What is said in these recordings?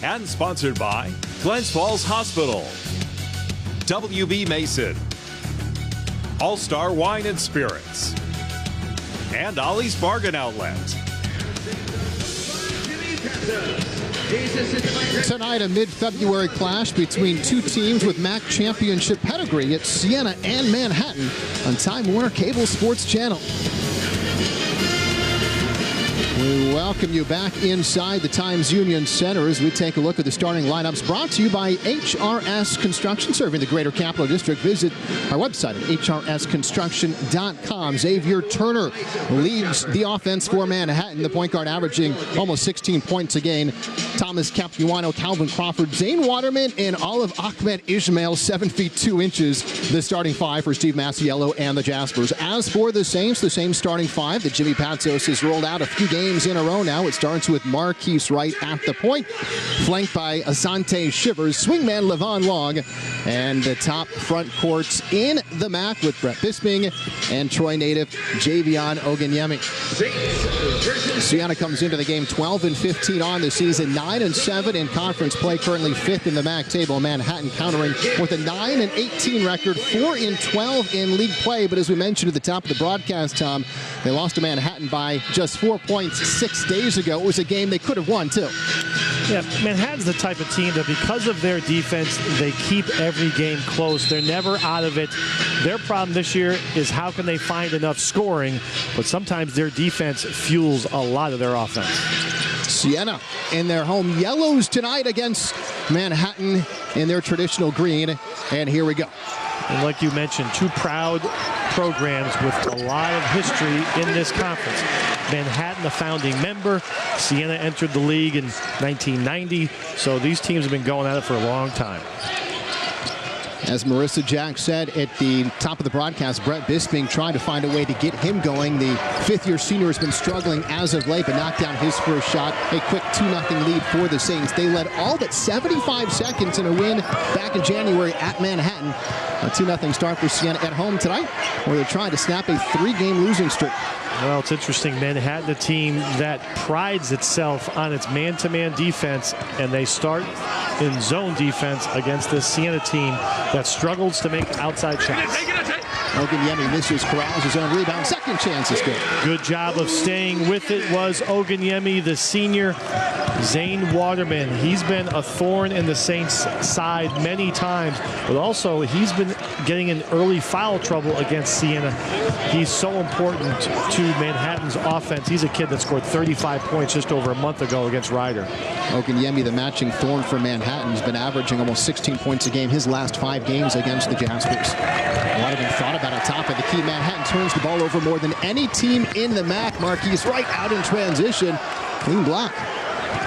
And sponsored by Glens Falls Hospital, WB Mason, All-Star Wine and Spirits, and Ollie's Bargain Outlet. Tonight, a mid-February clash between two teams with MAC championship pedigree at Siena and Manhattan on Time Warner Cable Sports Channel. We welcome you back inside the Times Union Center as we take a look at the starting lineups, brought to you by HRS Construction, serving the Greater Capital District. Visit our website at hrsconstruction.com. Xavier Turner leads the offense for Manhattan, the point guard averaging almost 16 points a game. Thomas Capuano, Calvin Crawford, Zane Waterman, and Olive Ahmed Ismail, 7 feet 2 inches, the starting five for Steve Masiello and the Jaspers. As for the Saints, the same starting five that Jimmy Patsos has rolled out a few games in a row now. It starts with Marquise Wright at the point, flanked by Asante Shivers, swingman Levon Long, and the top front courts in the MAC with Brett Bisping and Troy native Javion Ogunyemi. Siena comes into the game 12-15 on the season, 9-7 in conference play, currently 5th in the MAC table. Manhattan countering with a 9-18 record, 4-12 in league play. But as we mentioned at the top of the broadcast, Tom, they lost to Manhattan by just 4 points 6 days ago. It was a game they could have won, too. Yeah, Manhattan's the type of team that because of their defense, they keep every game close. They're never out of it. Their problem this year is how can they find enough scoring, but sometimes their defense fuels a lot of their offense. Siena in their home yellows tonight against Manhattan in their traditional green, and here we go. And like you mentioned, two proud programs with a lot of history in this conference. Manhattan, a founding member. Siena entered the league in 1990. So these teams have been going at it for a long time. As Marissa Jack said at the top of the broadcast, Brett Bisping trying to find a way to get him going. The fifth-year senior has been struggling as of late, but knocked down his first shot. A quick 2-0 lead for the Saints. They led all but 75 seconds in a win back in January at Manhattan. A 2-0 start for Siena at home tonight, where they're trying to snap a 3-game losing streak. Well, it's interesting. Manhattan, a team that prides itself on its man-to-man defense, and they start in zone defense against this Siena team that struggles to make outside shots. Ogunyemi misses, corrals his own rebound. Second chance is good. Good job of staying with it was Ogunyemi, the senior. Zane Waterman, he's been a thorn in the Saints' side many times, but also he's been getting in early foul trouble against Siena. He's so important to Manhattan's offense. He's a kid that scored 35 points just over a month ago against Ryder. Ogunyemi, the matching thorn for Manhattan, has been averaging almost 16 points a game his last 5 games against the Jaspers. Waterman thought about a top of the key. Manhattan turns the ball over more than any team in the MAC. Marquise Wright out in transition. Clean block.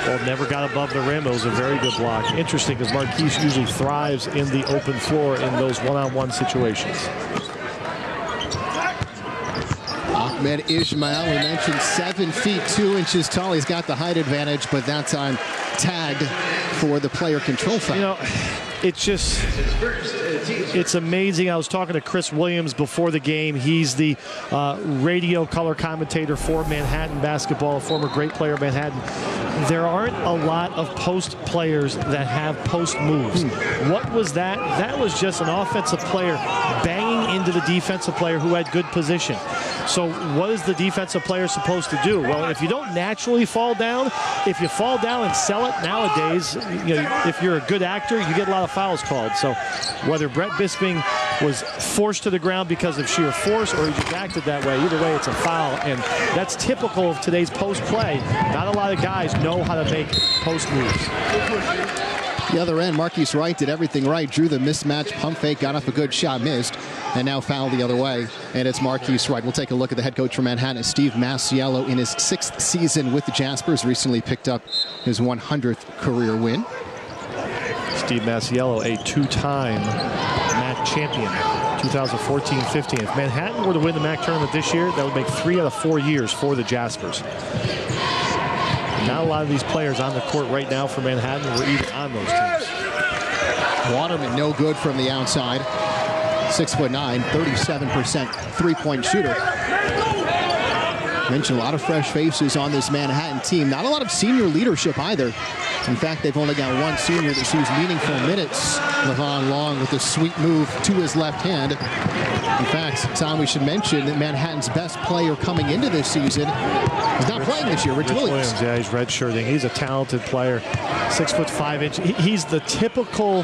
Well, never got above the rim. It was a very good block. Interesting, because Marquise usually thrives in the open floor in those one-on-one situations. Ahmed Ismail, we mentioned 7 feet 2 inches tall. He's got the height advantage, but that time tagged for the player control foul. You know, it's just, it's amazing. I was talking to Chris Williams before the game. He's the radio color commentator for Manhattan basketball, a former great player of Manhattan. There aren't a lot of post players that have post moves. What was that? That was just an offensive player banging into the defensive player who had good position. So what is the defensive player supposed to do? Well, if you don't naturally fall down, if you fall down and sell it nowadays, you know, if you're a good actor, you get a lot of fouls called. So whether Brett Bisping was forced to the ground because of sheer force or he just acted that way, either way, it's a foul. And that's typical of today's post play. Not a lot of guys know how to make post moves. The other end, Marquise Wright did everything right. Drew the mismatch pump fake, got off a good shot, missed, and now fouled the other way. And it's Marquise Wright. We'll take a look at the head coach for Manhattan, Steve Masiello, in his 6th season with the Jaspers. Recently picked up his 100th career win. Steve Masiello, a 2-time MAC champion, 2014-15. If Manhattan were to win the MAC tournament this year, that would make 3 out of 4 years for the Jaspers. Not a lot of these players on the court right now for Manhattan were even on those teams. Waterman, no good from the outside. 6'9", 37% three-point shooter. Mentioned a lot of fresh faces on this Manhattan team. Not a lot of senior leadership either. In fact, they've only got one senior that sees meaningful minutes. Levon Long with a sweet move to his left hand. In fact, Tom, we should mention that Manhattan's best player coming into this season is not playing this year, Rich Williams. Yeah, he's redshirting. He's a talented player, 6'5". He's the typical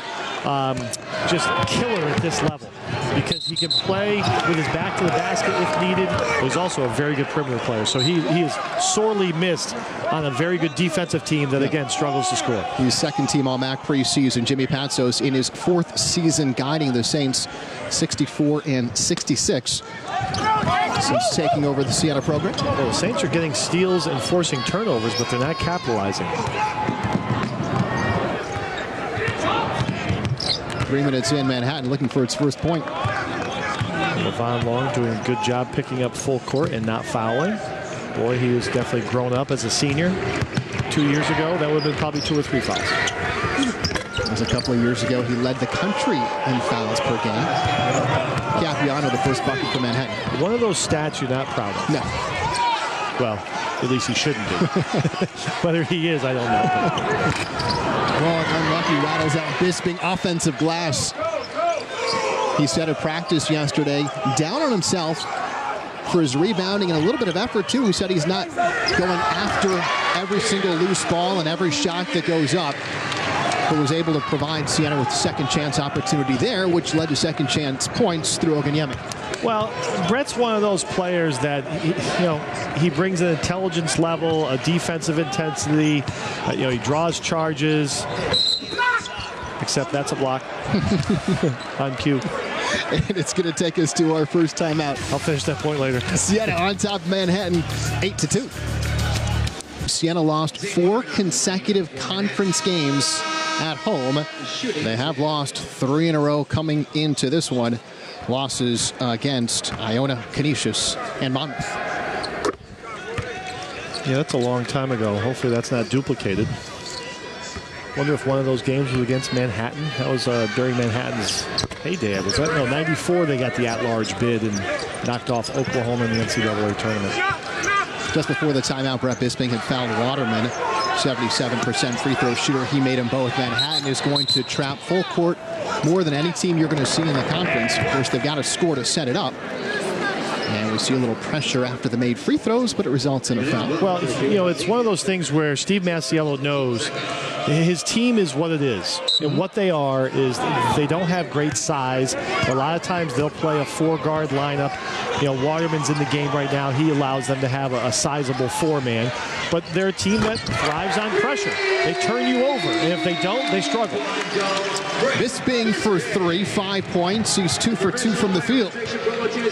just killer at this level because he can play with his back to the basket if needed. But he's also a very good perimeter player. So he is sorely missed on a very good defensive team that, again, struggles to score. He's second-team All-MAC preseason. Jimmy Patsos in his 4th season guiding the Saints, 64 and 66 since taking over the Siena program. Well, the Saints are getting steals and forcing turnovers, but they're not capitalizing. 3 minutes in, Manhattan looking for its first point. Levon Long doing a good job picking up full court and not fouling. Boy, he has definitely grown up as a senior. 2 years ago, that would have been probably 2 or 3 fouls. It was a couple of years ago, he led the country in fouls per game. Capiano, the first bucket for Manhattan. One of those stats you're not proud of. No. Well, at least he shouldn't be. Whether he is, I don't know. Long unlucky rattles out Bisping offensive glass. He said at practice yesterday, down on himself for his rebounding and a little bit of effort too. He said he's not going after every single loose ball and every shot that goes up, but was able to provide Siena with second chance opportunity there, which led to second chance points through Oganyemi. Well, Brett's one of those players that, he brings an intelligence level, a defensive intensity. He draws charges. Except that's a block on cue. And it's going to take us to our first timeout. I'll finish that point later. Siena on top of Manhattan, 8-2. Siena lost 4 consecutive conference games at home. They have lost 3 in a row coming into this one. Losses against Iona, Canisius, and Monmouth. Yeah, that's a long time ago. Hopefully that's not duplicated. Wonder if one of those games was against Manhattan. That was during Manhattan's heyday. Was that? No, 94 they got the at-large bid and knocked off Oklahoma in the NCAA tournament. Just before the timeout, Brett Bisping had fouled Waterman, 77% free throw shooter. He made them both. Manhattan is going to trap full court more than any team you're going to see in the conference. Of course, they've got to score to set it up. And we see a little pressure after the made free throws, but it results in a foul. Well, it's one of those things where Steve Masiello knows his team is what it is. And what they are is they don't have great size. A lot of times they'll play a 4-guard lineup. Waterman's in the game right now. He allows them to have a sizable 4-man. But they're a team that thrives on pressure. They turn you over. And if they don't, they struggle. Bisping for 3, 5 points. He's 2 for 2 from the field.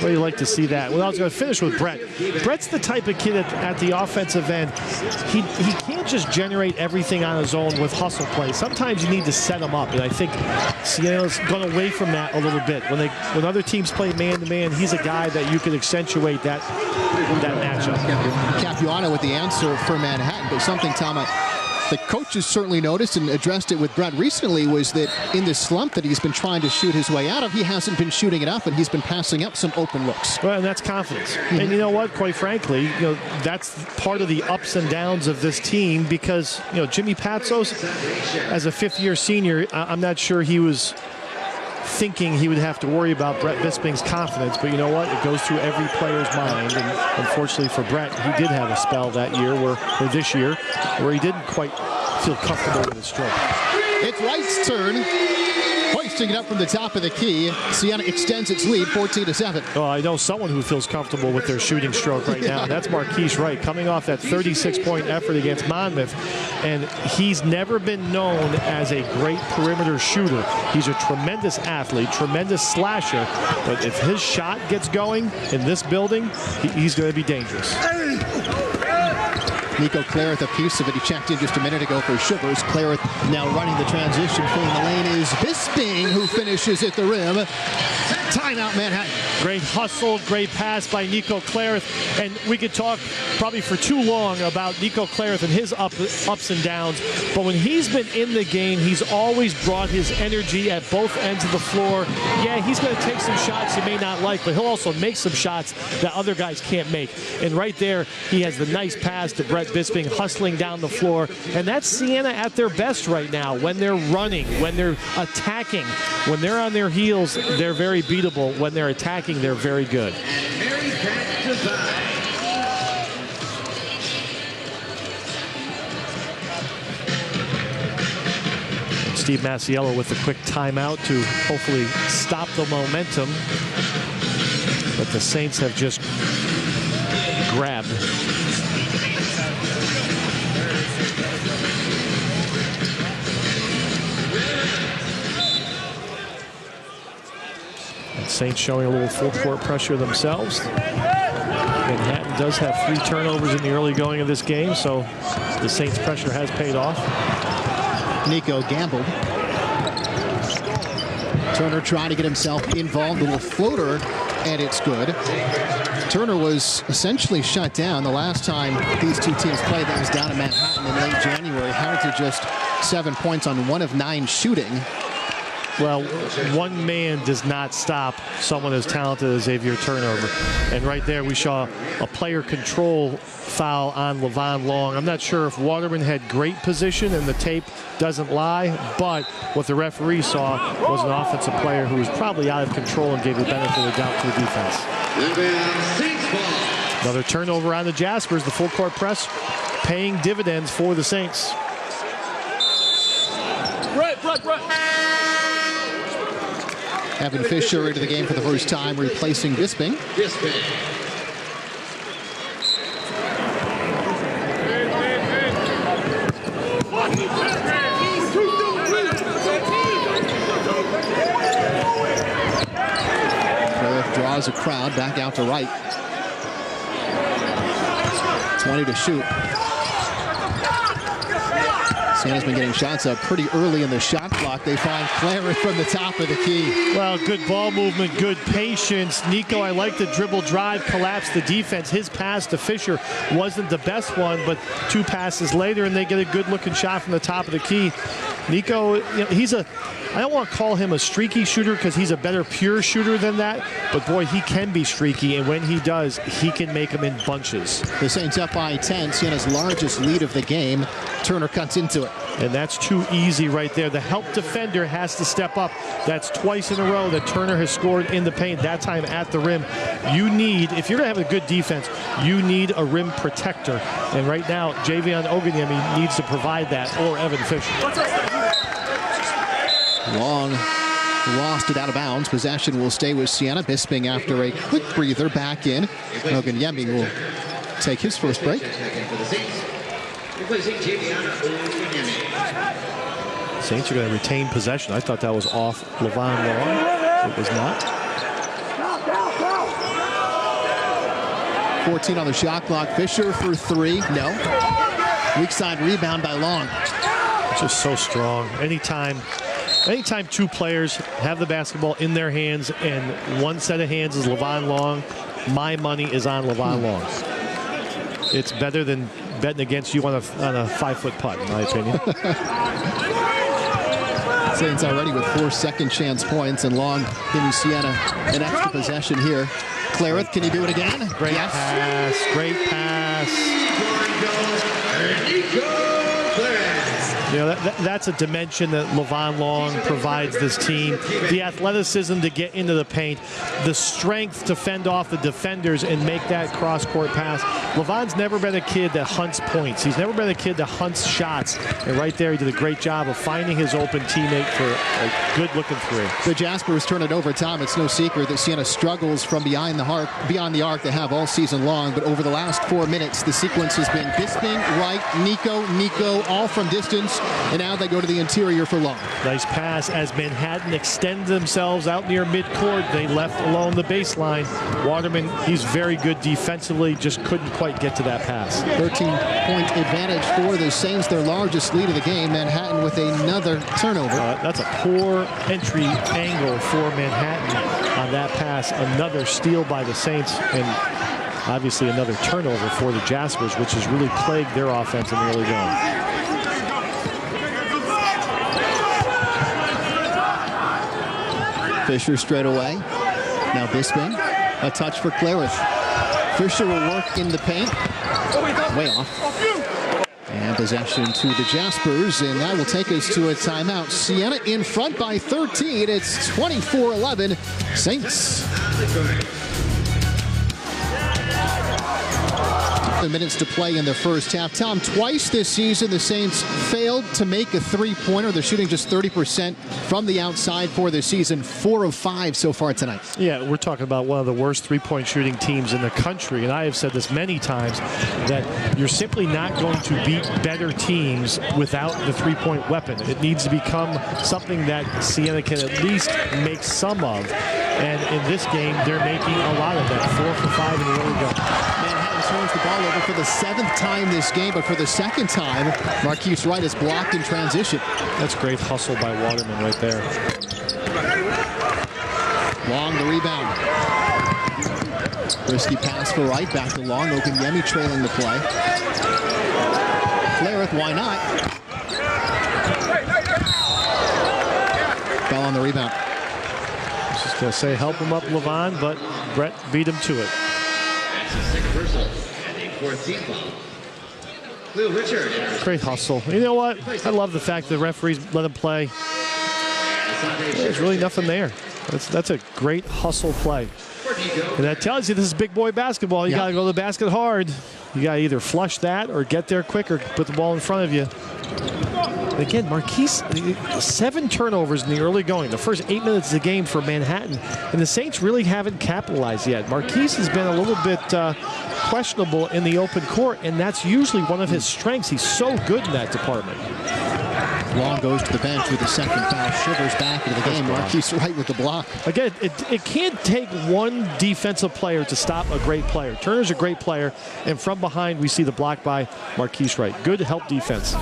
Well, you like to see that. Well, I was going to finish with Brett. Brett's the type of kid at the offensive end. He can't just generate everything on his own with hustle play. Sometimes you need to set him up, and I think Siena's gone away from that a little bit. When other teams play man-to-man, he's a guy that you can accentuate that matchup. Capuano with the answer for Manhattan, but something, Tom, the coaches certainly noticed and addressed it with Brett recently was that in this slump that he's been trying to shoot his way out of, he hasn't been shooting it up, and he's been passing up some open looks. Well, and that's confidence. And you know what? Quite frankly, that's part of the ups and downs of this team because, Jimmy Patsos, as a 5th-year senior, I'm not sure he was thinking he would have to worry about Brett Bisping's confidence, but you know what? It goes through every player's mind, and unfortunately for Brett, he did have a spell that year, or this year, where he didn't quite feel comfortable with his stroke. It's Wright's turn. Hoisting it up from the top of the key. Siena extends its lead 14-7. Oh, I know someone who feels comfortable with their shooting stroke right now. That's Marquise Wright, coming off that 36-point effort against Monmouth. And he's never been known as a great perimeter shooter. He's a tremendous athlete, tremendous slasher. But if his shot gets going in this building, he's going to be dangerous. Nico Clarith, a piece of it. He checked in just a minute ago for Shivers. Clarith now running the transition. Filling the lane is Bisping, who finishes at the rim. Timeout, Manhattan. Great hustle, great pass by Nico Clarith. And we could talk probably for too long about Nico Clarith and his ups and downs. But when he's been in the game, he's always brought his energy at both ends of the floor. Yeah, he's going to take some shots you may not like, but he'll also make some shots that other guys can't make. And right there, he has the nice pass to Brett Brett Bisping hustling down the floor. And that's Siena at their best right now. When they're running, when they're attacking, when they're on their heels, they're very beatable. When they're attacking, they're very good. Steve Masiello with a quick timeout to hopefully stop the momentum. But the Saints have just grabbed. And Saints showing a little full court pressure themselves. Manhattan does have 3 turnovers in the early going of this game, so the Saints' pressure has paid off. Nico gambled. Turner trying to get himself involved. A little floater, and it's good. Turner was essentially shut down the last time these two teams played. That was down in Manhattan in late January. Held to just 7 points on 1 of 9 shooting. Well, one man does not stop someone as talented as Xavier Turnover. And right there we saw a player control foul on Levon Long. I'm not sure if Waterman had great position and the tape doesn't lie, but what the referee saw was an offensive player who was probably out of control and gave the benefit of the doubt to the defense. Another turnover on the Jaspers. The full court press paying dividends for the Saints. Right. Evan Fisher into the game for the first time, replacing Bisping. Draws a crowd back out to right. 20 to shoot. Siena's been getting shots up pretty early in the shot clock. They find Clarence from the top of the key. Well, good ball movement, good patience. Nico, I like the dribble drive, collapse the defense. His pass to Fisher wasn't the best one, but 2 passes later, and they get a good-looking shot from the top of the key. Nico, he's I don't want to call him a streaky shooter because he's a better pure shooter than that, but boy, he can be streaky, and when he does, he can make them in bunches. The Saints up by 10, Siena's largest lead of the game. Turner cuts into it. And that's too easy right there. The help defender has to step up. That's twice in a row that Turner has scored in the paint, that time at the rim. You need, if you're going to have a good defense, you need a rim protector. And right now, Javion Oganyemi needs to provide that, or Evan Fisher. Long lost it out of bounds. Possession will stay with Siena. Bisping after a quick breather back in. Oganyemi will take his first break. Saints are going to retain possession. I thought that was off Levon Long. It was not. 14 on the shot clock. Fisher for 3. No. Weak side rebound by Long. Just so strong. Anytime 2 players have the basketball in their hands and one set of hands is Levon Long, my money is on Levon Long. It's better than betting against you on a 5-foot putt, in my opinion. Saints already with 4 second chance points, and Long giving Siena an extra possession here. Clarence, can he do it again? Great pass, great pass. You know, that's a dimension that Levon Long provides this team. The athleticism to get into the paint, the strength to fend off the defenders and make that cross-court pass. Levon's never been a kid that hunts points. He's never been a kid that hunts shots. And right there, he did a great job of finding his open teammate for a good-looking 3. The Jaspers turn it over time. It's no secret that Siena struggles from beyond the arc they have all season long. But over the last 4 minutes, the sequence has been Bisping, right, Nico, all from distance. And now they go to the interior for Long. Nice pass as Manhattan extend themselves out near midcourt. They left alone the baseline. Waterman, he's very good defensively, just couldn't quite get to that pass. 13-point advantage for the Saints, their largest lead of the game. Manhattan with another turnover. That's a poor entry angle for Manhattan on that pass. Another steal by the Saints, and obviously another turnover for the Jaspers, which has really plagued their offense in the early going. Fisher straight away. Now Bisping. A touch for Clarence. Fisher will work in the paint. Way off. And possession to the Jaspers, and that will take us to a timeout. Siena in front by 13. It's 24-11 Saints. Minutes to play in the first half. Tom, twice this season the Saints failed to make a three-pointer. They're shooting just 30% from the outside for the season. 4 of 5 so far tonight. Yeah, we're talking about one of the worst three-point shooting teams in the country, and I have said this many times that you're simply not going to beat better teams without the three-point weapon. It needs to become something that Siena can at least make some of, and in this game they're making a lot of that. 4 for 5 in the early go. Turns the ball over for the 7th time this game, but for the 2nd time, Marquise Wright is blocked in transition. That's great hustle by Waterman right there. Long the rebound. Risky pass for Wright, back to Long. Oganyemi trailing the play. Flareth, why not? Fell on the rebound. I was just going to say help him up, Levon, but Brett beat him to it. Great hustle. You know what? I love the fact the referees let him play. There's really nothing there. That's a great hustle play. And that tells you this is big boy basketball. You got to go to the basket hard. You got to either flush that or get there quicker, put the ball in front of you. And again, Marquise, 7 turnovers in the early going, the first 8 minutes of the game for Manhattan, and the Saints really haven't capitalized yet. Marquise has been a little bit questionable in the open court, and that's usually one of his strengths. He's so good in that department. Long goes to the bench with the 2nd foul. Shivers back into the game. Marquise Wright with the block. Again, it can't take one defensive player to stop a great player. Turner's a great player, and from behind we see the block by Marquise Wright. Good help defense.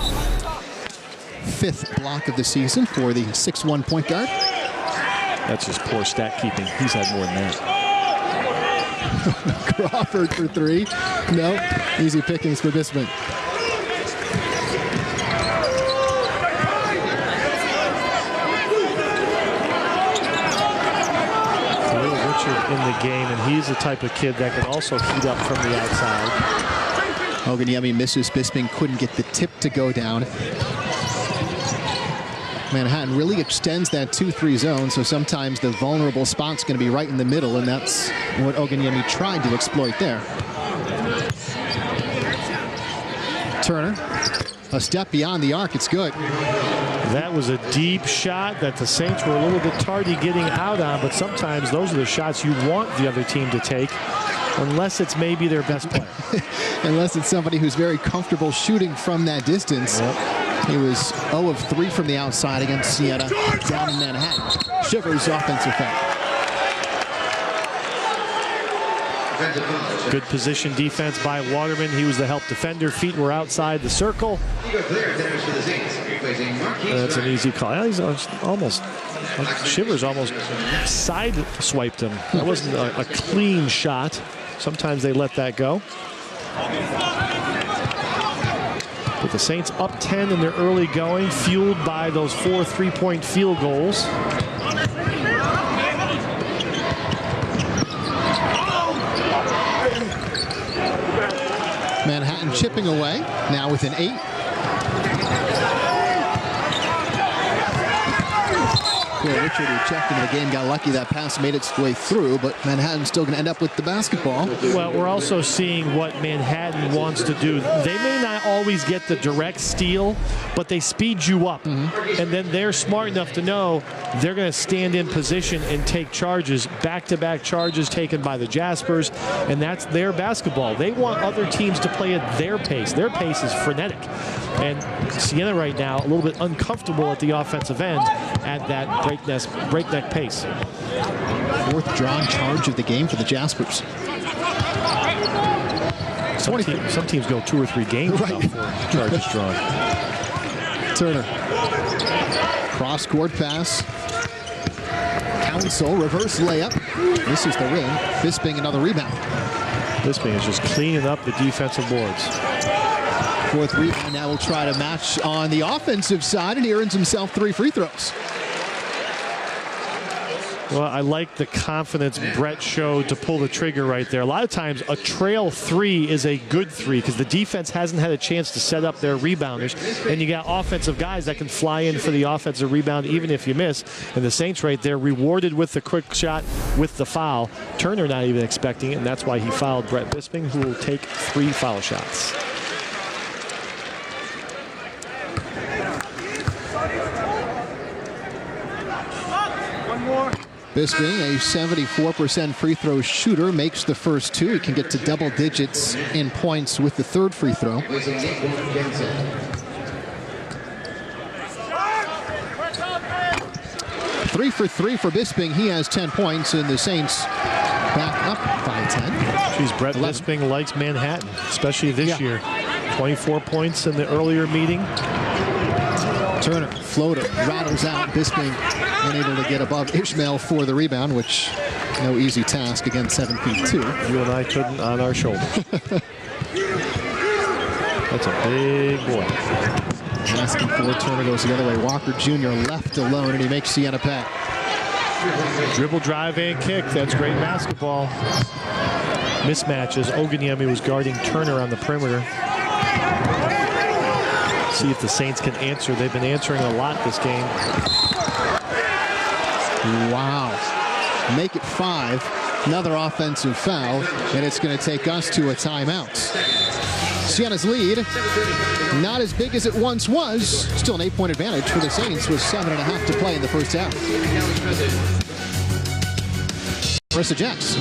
5th block of the season for the 6'1" point guard. That's just poor stat keeping. He's had more than that. Crawford for 3. No, easy pickings for Bisman. In the game, and he's the type of kid that can also heat up from the outside. Oganyemi misses. Bisping couldn't get the tip to go down. Manhattan really extends that 2-3 zone, so sometimes the vulnerable spot's going to be right in the middle, and that's what Oganyemi tried to exploit there. Turner, a step beyond the arc. It's good. That was a deep shot that the Saints were a little bit tardy getting out on, but sometimes those are the shots you want the other team to take, unless it's maybe their best player. Unless it's somebody who's very comfortable shooting from that distance. Yep. He was 0 of 3 from the outside against Siena down in Manhattan. Shivers offensive foul. Good position defense by Waterman. He was the help defender. Feet were outside the circle. That's an easy call. He's almost, Shivers almost side swiped him. That wasn't a clean shot. Sometimes they let that go. But the Saints up 10 in their early going, fueled by those 4 3-point field goals. Manhattan chipping away, now with an 8. Will Richard, who checked into the game, got lucky that pass made its way through, but Manhattan's still going to end up with the basketball. Well, we're also seeing what Manhattan wants to do. They may not always get the direct steal, but they speed you up. And then they're smart enough to know they're going to stand in position and take charges, back-to-back charges taken by the Jaspers, and that's their basketball. They want other teams to play at their pace. Their pace is frenetic. And Siena right now a little bit uncomfortable at the offensive end at that breakneck pace. 4th drawn charge of the game for the Jaspers. Some teams go 2 or 3 games without 4 charges drawn. Turner. Cross-court pass. Council, reverse layup. This is the rim. Bisping another rebound. Bisping is just cleaning up the defensive boards. 4th rebound. Now will try to match on the offensive side, and he earns himself 3 free throws. Well, I like the confidence Brett showed to pull the trigger right there. A lot of times a trail 3 is a good 3 because the defense hasn't had a chance to set up their rebounders, and you got offensive guys that can fly in for the offensive rebound even if you miss. And the Saints right there rewarded with the quick shot with the foul. Turner not even expecting it, and that's why he fouled Brett Bisping, who will take 3 foul shots. Bisping, a 74% free throw shooter, makes the first 2. He can get to double digits in points with the 3rd free throw. 3 for 3 for Bisping. He has 10 points, and the Saints back up by 10. Jeez, Brett 11. Bisping likes Manhattan, especially this year. 24 points in the earlier meeting. Turner, floater, rattles out. Bisping unable to get above Ishmael for the rebound, which no easy task against 7'2". You and I couldn't on our shoulder. That's a big boy. Asking for Turner goes the other way. Walker Jr. left alone, and he makes Siena pay. Dribble, drive, and kick. That's great basketball. Mismatches. Oguniemi was guarding Turner on the perimeter. See if the Saints can answer. They've been answering a lot this game. Wow. Make it 5. Another offensive foul, and it's going to take us to a timeout. Siena's lead, not as big as it once was. Still an 8-point advantage for the Saints with 7.5 to play in the first half. Marissa Jacks.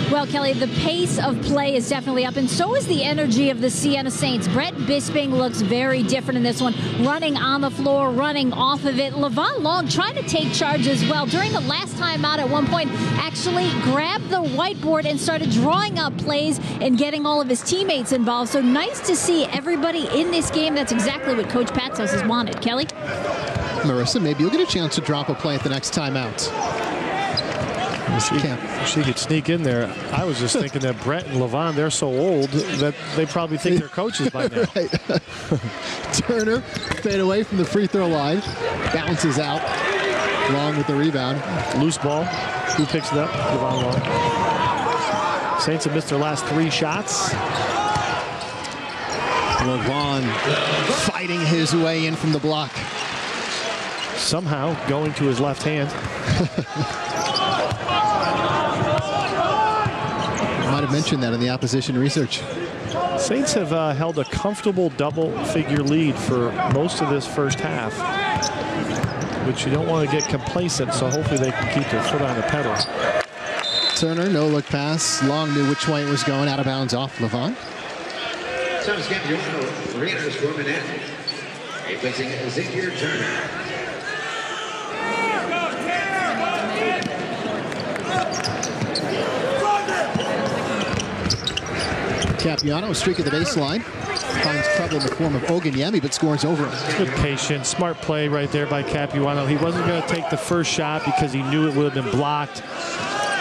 Well, Kelly, the pace of play is definitely up, and so is the energy of the Siena Saints. Brett Bisping looks very different in this one, running on the floor, running off of it. Levon Long trying to take charge as well. During the last time out at one point, actually grabbed the whiteboard and started drawing up plays and getting all of his teammates involved. So nice to see everybody in this game. That's exactly what Coach Patsos has wanted. Kelly? Marissa, maybe you'll get a chance to drop a play at the next timeout. She could sneak in there. I was just thinking that Brett and Levon, they're so old that they probably think they're coaches by now. Right. Turner, fade away from the free throw line. Bounces out. Long with the rebound. Loose ball. Who picks it up? Levon Long. Saints have missed their last 3 shots. Levon fighting his way in from the block. Somehow going to his left hand. Might have mentioned that in the opposition research. Saints have held a comfortable double-figure lead for most of this first half, which you don't want to get complacent, so hopefully they can keep their foot on the pedal. Turner, no-look pass. Long knew which way it was going, out of bounds off Levon. Replacing Xavier Turner. Capiano, streak at the baseline. Finds trouble in the form of Oguniemi, but scores over him. Good patience, smart play right there by Capuano. He wasn't going to take the first shot because he knew it would have been blocked,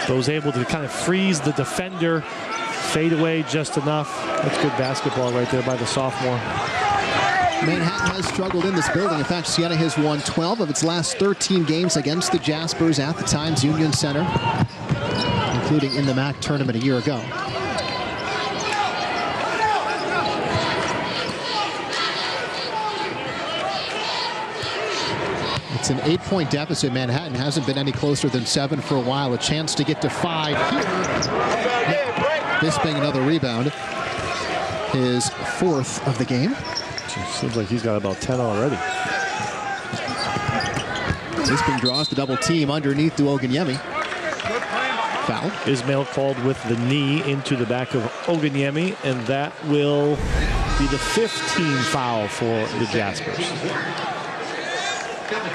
but was able to kind of freeze the defender, fade away just enough. That's good basketball right there by the sophomore. Manhattan has struggled in this building. In fact, Siena has won 12 of its last 13 games against the Jaspers at the Times Union Center, including in the MAC tournament a year ago. It's an 8-point deficit. Manhattan hasn't been any closer than 7 for a while. A chance to get to 5 here. Bisping another rebound. His 4th of the game. Seems like he's got about 10 already. Bisping draws the double team underneath to Oguniemi. Foul. Ismail called with the knee into the back of Oguniemi, and that will be the 5th team foul for the Jaspers.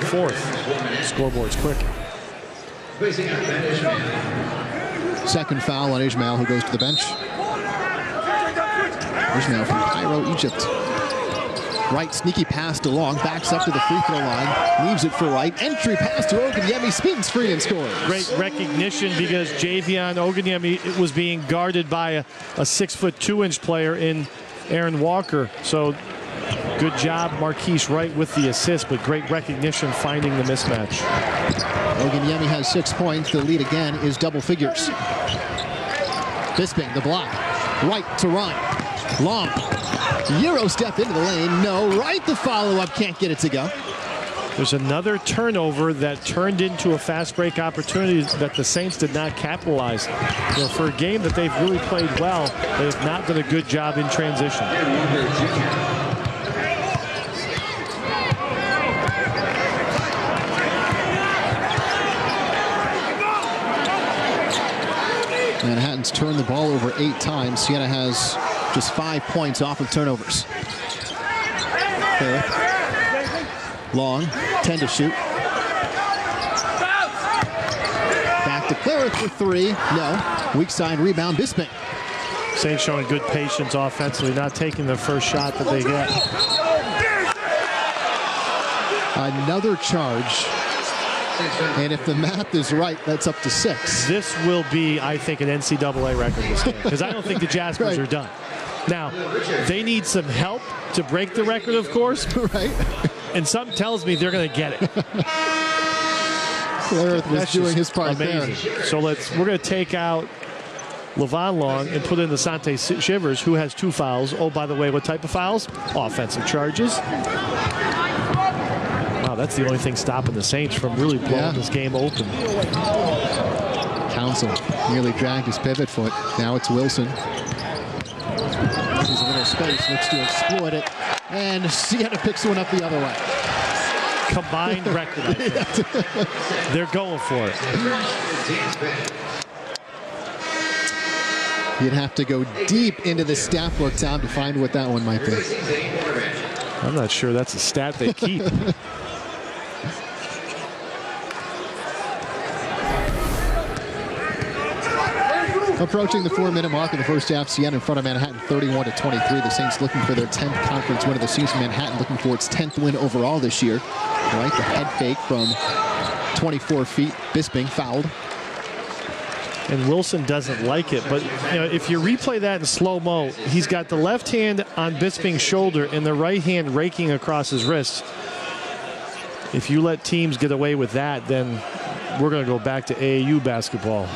4th. Scoreboard's quick. Second foul on Ismail, who goes to the bench. Ismail from Cairo, Egypt. Right, sneaky pass to Long, backs up to the free throw line, leaves it for right. Entry pass to Oguniemi, spins free and scores. Great recognition because Javion Oguniemi was being guarded by a 6'2" player in Aaron Walker. So Good job, Marquise Wright, with the assist, but great recognition finding the mismatch. Oganyemi has 6 points. The lead again is double figures. Bisping, the block. Wright to run. Long. Euro step into the lane. No. Wright, the follow-up. Can't get it to go. There's another turnover that turned into a fast break opportunity that the Saints did not capitalize. You know, for a game that they've really played well, they have not done a good job in transition. Manhattan's turned the ball over 8 times. Siena has just 5 points off of turnovers. Here. Long, 10 to shoot. Back to Clarith for 3. No. Weak side rebound, Bisping. Saints showing good patience offensively, not taking the first shot that they get. Another charge. And if the math is right, that's up to 6. This will be, I think, an NCAA record this game, because I don't think the Jaspers are done. Now, they need some help to break the record, of course. Right. And something tells me they're going to get it. Clarith was doing his part amazing. There. So we're going to take out Levon Long and put in the Sante Shivers, who has 2 fouls. Oh, by the way, what type of fouls? Offensive charges. Wow, that's the only thing stopping the Saints from really blowing this game open. Council nearly dragged his pivot foot. Now it's Wilson. Sees a little space, looks to exploit it. And Siena picks one up the other way. Combined record, I think. They're going for it. You'd have to go deep into the stat book, Tom, to find what that one might be. I'm not sure that's a stat they keep. Approaching the 4-minute mark of the first half, Siena in front of Manhattan 31-23. The Saints looking for their 10th conference win of the season. Manhattan looking for its 10th win overall this year. Right, the head fake from 24 feet. Bisping fouled. And Wilson doesn't like it, but you know, if you replay that in slow-mo, he's got the left hand on Bisping's shoulder and the right hand raking across his wrist. If you let teams get away with that, then we're going to go back to AAU basketball.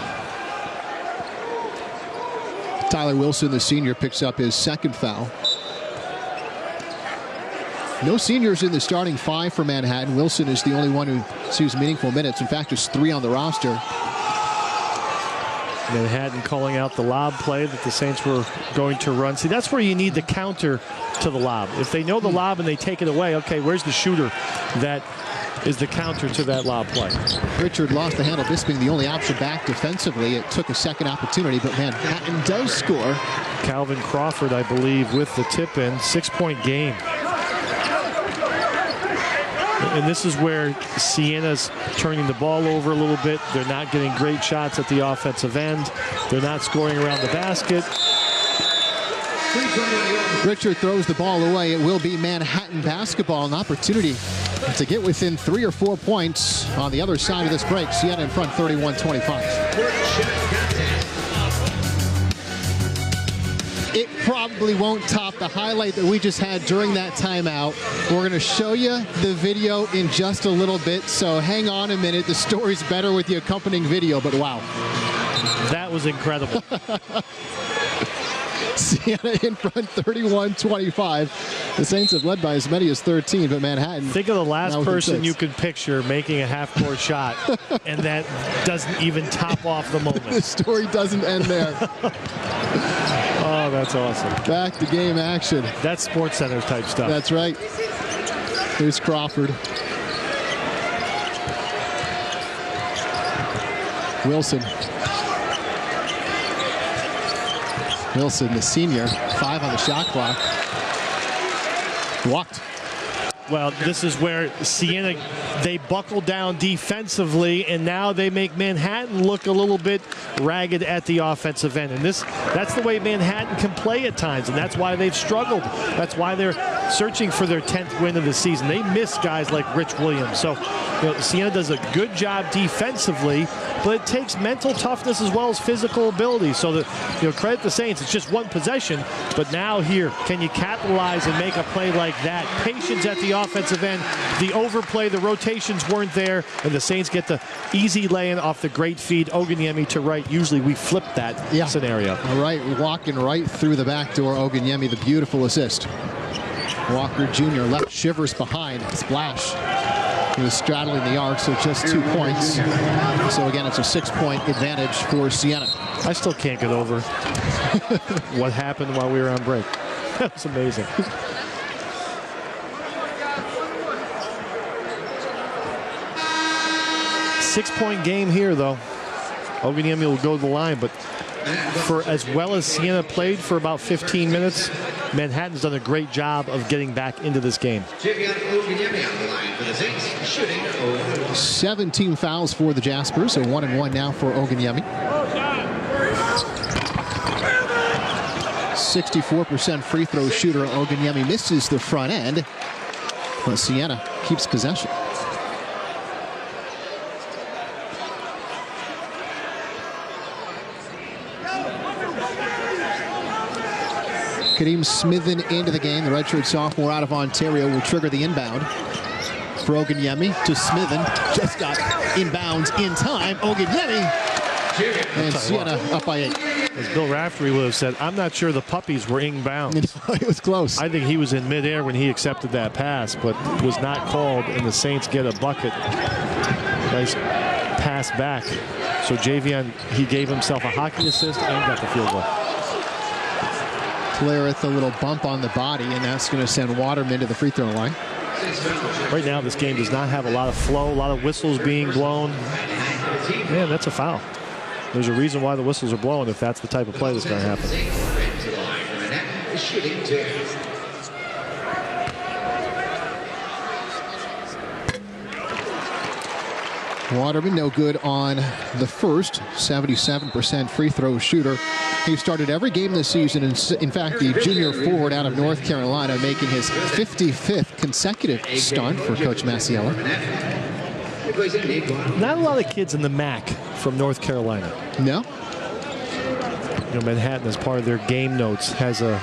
Tyler Wilson, the senior, picks up his 2nd foul. No seniors in the starting 5 for Manhattan. Wilson is the only one who sees meaningful minutes. In fact, just 3 on the roster. Manhattan calling out the lob play that the Saints were going to run. See, that's where you need the counter to the lob. If they know the lob and they take it away, okay, where's the shooter that is the counter to that lob play? Richard lost the handle. Bisping the only option back defensively. It took a second opportunity, but Manhattan does score. Calvin Crawford, I believe, with the tip-in. 6-point game. And this is where Siena's turning the ball over a little bit. They're not getting great shots at the offensive end. They're not scoring around the basket. Richard throws the ball away. It will be Manhattan basketball. An opportunity to get within 3 or 4 points on the other side of this break. Siena in front 31-25. It probably won't top the highlight that we just had during that timeout. We're going to show you the video in just a little bit, so hang on a minute. The story's better with the accompanying video, but wow. That was incredible. Siena in front 31-25. The Saints have led by as many as 13, but Manhattan. Think of the last person you could picture making a half-court shot, and that doesn't even top off the moment. The story doesn't end there. Oh, that's awesome. Back to game action. That's Sports Center type stuff. That's right. Here's Crawford. Wilson. Wilson, the senior, 5 on the shot clock. Walked. Well, this is where Siena, they buckle down defensively, and now they make Manhattan look a little bit ragged at the offensive end. And that's the way Manhattan can play at times, and that's why they've struggled. That's why they're searching for their 10th win of the season. They miss guys like Rich Williams. So, Siena does a good job defensively, but it takes mental toughness as well as physical ability. So, credit the Saints. It's just one possession, but now here, can you capitalize and make a play like that? Patience at the offensive end. The overplay, the rotations weren't there, and the Saints get the easy lay-in off the great feed. Oguniemi to right. Usually we flip that scenario. All right, walking right through the back door. Oguniemi, the beautiful assist. Walker Jr. left Shivers behind. Splash. He was straddling the arc, so just 2 points. So again, it's a 6-point advantage for Siena. I still can't get over what happened while we were on break. That was amazing. Six-point game here, though. Oguniemi will go to the line, but for as well as Siena played for about 15 minutes, Manhattan's done a great job of getting back into this game. 17 fouls for the Jaspers, so 1-1 now for Oguniemi. 64% free throw shooter. Oguniemi misses the front end, but Siena keeps possession. Kadeem Smithen into the game. The redshirt sophomore out of Ontario will trigger the inbound. For Oguniemi to Smithen. Just got inbounds in time. Oguniemi. And Siena up by 8. As Bill Raftery would have said, I'm not sure the puppies were inbounds. It was close. I think he was in midair when he accepted that pass, but was not called, and the Saints get a bucket. Nice pass back. So Javion, he gave himself a hockey assist and got the field goal. Clarith, a little bump on the body, and that's going to send Waterman to the free throw line. Right now, this game does not have a lot of flow, a lot of whistles being blown. Man, that's a foul. There's a reason why the whistles are blowing if that's the type of play that's going to happen. Waterman no good on the first. 77% free throw shooter. He started every game this season. In fact, the junior forward out of North Carolina making his 55th consecutive start for Coach Masiella. Not a lot of kids in the MAC from North Carolina. No. Manhattan, as part of their game notes, has a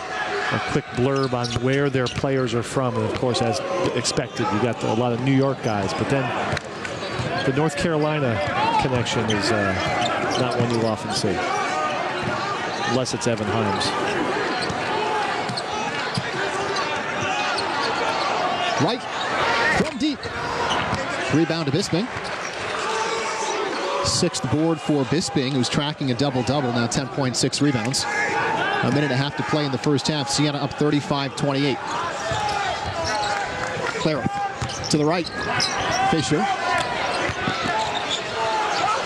quick blurb on where their players are from. And, of course, as expected, you got a lot of New York guys. But then the North Carolina connection is not one you often see, unless it's Evan Himes. Right from deep. Rebound to Bisping. 6th board for Bisping, who's tracking a double-double, now 10.6 rebounds. A minute and a half to play in the first half. Siena up 35-28. Clarith to the right. Fisher.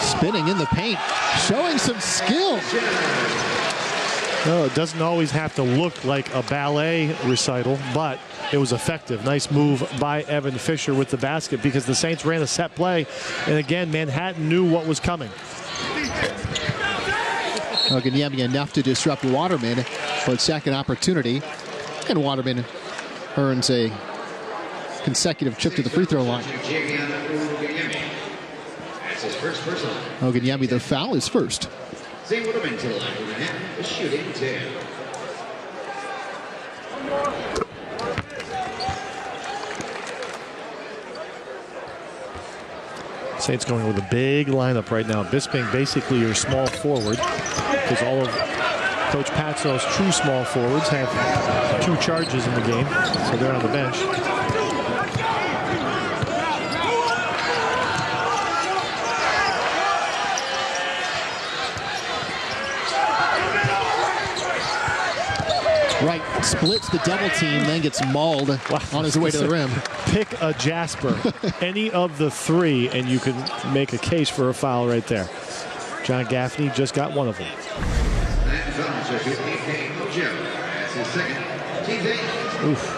Spinning in the paint, showing some skill. No, it doesn't always have to look like a ballet recital, but it was effective. Nice move by Evan Fisher with the basket because the Saints ran a set play, and again, Manhattan knew what was coming. Oguniemi enough to disrupt Waterman for a second opportunity, and Waterman earns a consecutive trip to the free throw line. Oguniemi, the foul is first. Shooting 2. Saints going with a big lineup right now. Bisping basically your small forward, because all of Coach Patso's true small forwards have 2 charges in the game, so they're on the bench. Right, splits the double team, then gets mauled on his way to the rim. Pick a Jasper, any of the 3, and you can make a case for a foul right there. John Gaffney just got one of them. Oof.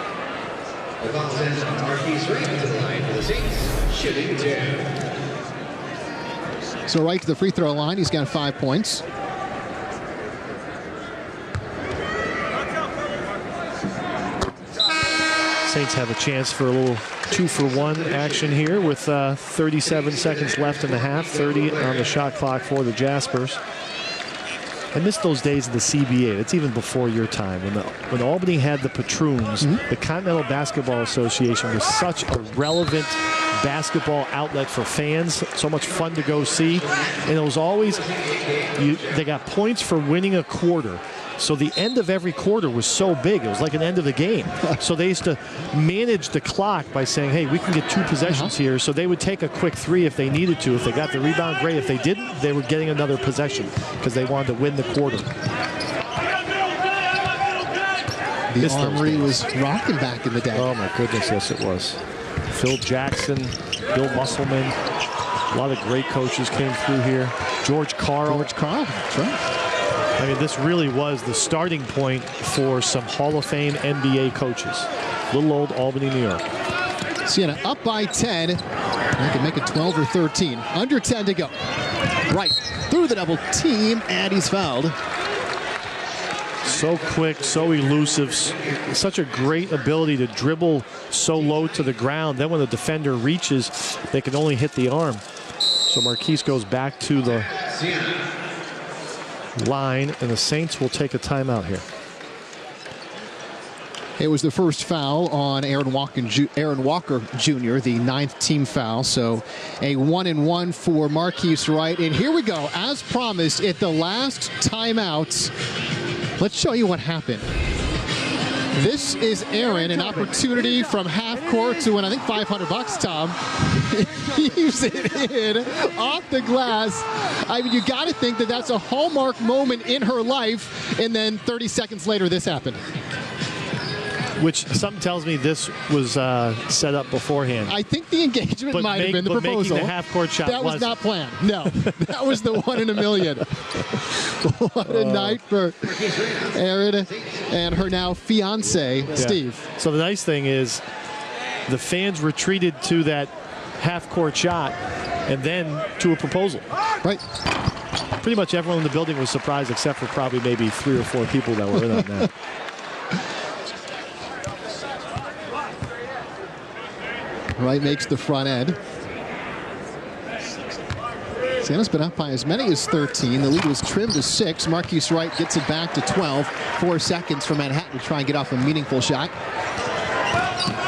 So right to the free throw line, he's got 5 points. Saints have a chance for a little 2-for-1 action here with 37 seconds left in the half, 30 on the shot clock for the Jaspers. I miss those days of the CBA. It's even before your time. When Albany had the Patroons, the Continental Basketball Association was such a relevant basketball outlet for fans. So much fun to go see. And it was always, they got points for winning a quarter. So the end of every quarter was so big. It was like an end of the game. So they used to manage the clock by saying, hey, we can get 2 possessions here. So they would take a quick 3 if they needed to. If they got the rebound, great. If they didn't, they were getting another possession because they wanted to win the quarter. The Armory was rocking back in the day. Oh, my goodness, yes, it was. Phil Jackson, Bill Musselman. A lot of great coaches came through here. George Karl. That's right. I mean, this really was the starting point for some Hall of Fame NBA coaches. Little old Albany, New York. Siena up by 10. They can make it 12 or 13. Under 10 to go. Right through the double team, and he's fouled. So quick, so elusive. Such a great ability to dribble so low to the ground. Then when the defender reaches, they can only hit the arm. So Marquise goes back to the line, and the Saints will take a timeout here. It was the first foul on Aaron Walker Jr., the 9th team foul. So a 1-and-1 for Marquise Wright. And here we go. As promised, at the last timeout, let's show you what happened. This is Aaron, an opportunity from half court to win, I think, $500, Tom. Heaves it in off the glass. I mean, you got to think that that's a hallmark moment in her life. And then 30 seconds later, this happened. Which something tells me this was set up beforehand. I think the engagement might have been the proposal. Making the half-court shot that was not planned. No, that was the 1 in a million. What a night for Erin and her now fiance, Steve. So the nice thing is the fans retreated to that half-court shot and then to a proposal. Right. Pretty much everyone in the building was surprised except for probably maybe 3 or 4 people that were in on that. Wright makes the front end. Siena's been up by as many as 13. The lead was trimmed to 6. Marquise Wright gets it back to 12. 4 seconds for Manhattan to try and get off a meaningful shot.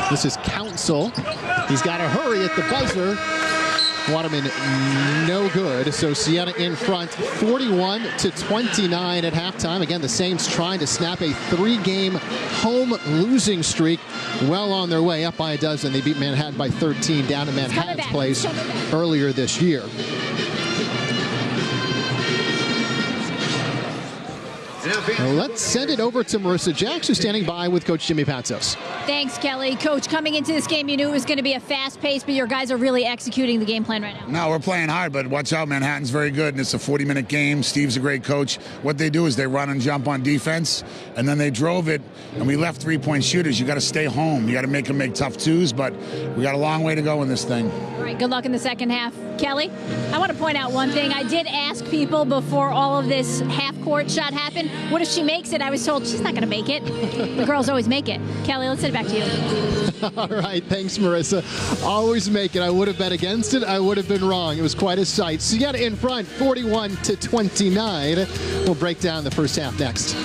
This is Council. He's got to hurry at the buzzer. Waterman no good. So Siena in front 41-29 at halftime. Again, the Saints trying to snap a 3-game home losing streak. Well on their way, up by a dozen. They beat Manhattan by 13 down to Manhattan's place earlier this year. Well, let's send it over to Marissa Jacks, who's standing by with Coach Jimmy Patsos. Thanks, Kelly. Coach, coming into this game, you knew it was going to be a fast pace, but your guys are really executing the game plan right now. No, we're playing hard, but watch out. Manhattan's very good, and it's a 40-minute game. Steve's a great coach. What they do is they run and jump on defense, and then they drove it, and we left 3-point shooters. You got to stay home. You got to make them make tough twos, but we got a long way to go in this thing. All right, good luck in the second half. Kelly, I want to point out one thing. I did ask people before all of this half-court shot happened, what if she makes it? I was told she's not going to make it. The girls always make it. Kelly, let's send it back to you. All right, thanks, Marissa. Always make it. I would have bet against it. I would have been wrong. It was quite a sight. Siena in front, 41-29. We'll break down the first half next.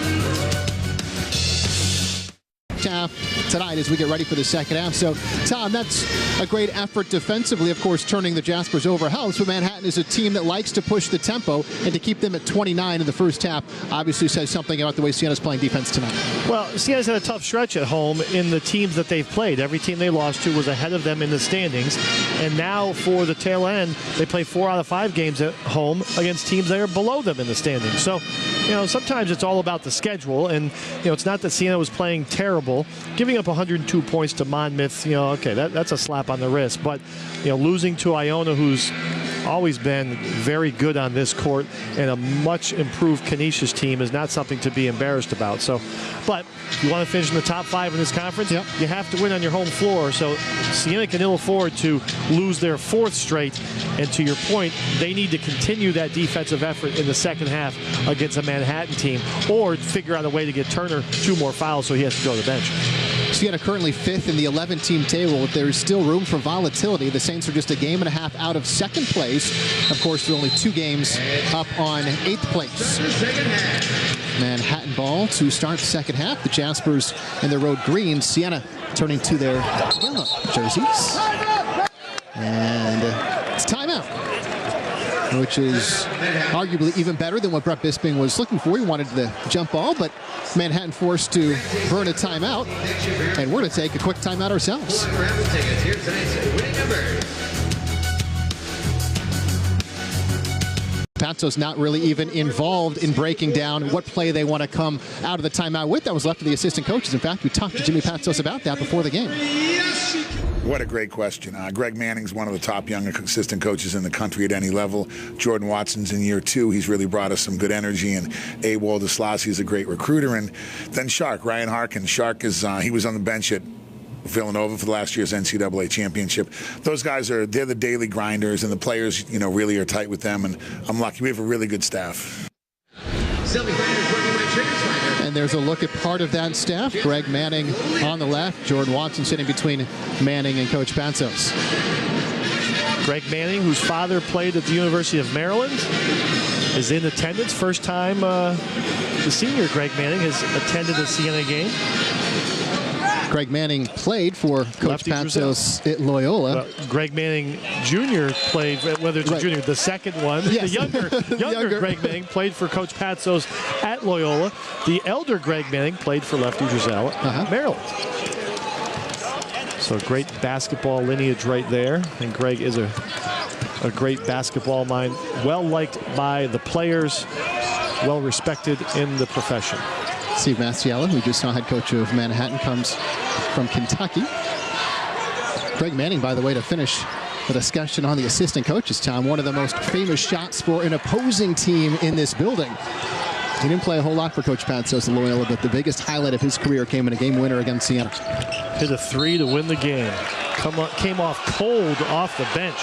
Tonight as we get ready for the second half. So, Tom, that's a great effort defensively, of course, turning the Jaspers over house. But Manhattan is a team that likes to push the tempo, and to keep them at 29 in the first half obviously says something about the way Siena's playing defense tonight. Well, Siena's had a tough stretch at home in the teams that they've played. Every team they lost to was ahead of them in the standings. And now for the tail end, they play 4 out of 5 games at home against teams that are below them in the standings. So, sometimes it's all about the schedule. And, it's not that Siena was playing terrible. Giving up 102 points to Monmouth, okay, that's a slap on the wrist. But, losing to Iona, who's always been very good on this court, and a much improved Canisius team is not something to be embarrassed about. So, but if you want to finish in the top 5 in this conference, you have to win on your home floor. So Siena can ill afford to lose their 4th straight. And to your point, they need to continue that defensive effort in the second half against a Manhattan team, or figure out a way to get Turner 2 more fouls so he has to go to the bench. Siena currently 5th in the 11-team table. There is still room for volatility. The Saints are just a game and a half out of 2nd place. Of course, they're only 2 games up on 8th place. Manhattan ball to start the second half. The Jaspers in their road green. Siena turning to their yellow jerseys. And it's timeout, which is arguably even better than what Brett Bisping was looking for. He wanted the jump ball, but Manhattan forced to burn a timeout. And we're going to take a quick timeout ourselves. Patsos not really even involved in breaking down what play they want to come out of the timeout with. That was left to the assistant coaches. In fact, we talked to Jimmy Patsos about that before the game. What a great question. Greg Manning's one of the top young assistant coaches in the country at any level. Jordan Watson's in year 2. He's really brought us some good energy. And A. Waldeslassie is a great recruiter. And then Shark, Ryan Harkin. Shark is he was on the bench at Villanova for the last year's NCAA championship. They're the daily grinders, and the players, really are tight with them. And I'm lucky. We have a really good staff. And there's a look at part of that staff. Greg Manning on the left, Jordan Watson sitting between Manning and Coach Patsos. Greg Manning, whose father played at the University of Maryland, is in attendance. First time the senior Greg Manning has attended a Siena game. Greg Manning played for Coach Patsos at Loyola. Greg Manning Jr. played, whether it's a junior, the second one. Yes. The younger Greg Manning played for Coach Patsos at Loyola. The elder Greg Manning played for Lefty Driesell at Maryland. So great basketball lineage right there. And Greg is a great basketball mind, well liked by the players, well respected in the profession. Steve Masiello, who just saw head coach of Manhattan, comes from Kentucky. Greg Manning, by the way, to finish the discussion on the assistant coaches, Tom, one of the most famous shots for an opposing team in this building. He didn't play a whole lot for Coach Patsos at Loyola, but the biggest highlight of his career came in a game winner against Siena. Hit a 3 to win the game. Came off cold off the bench.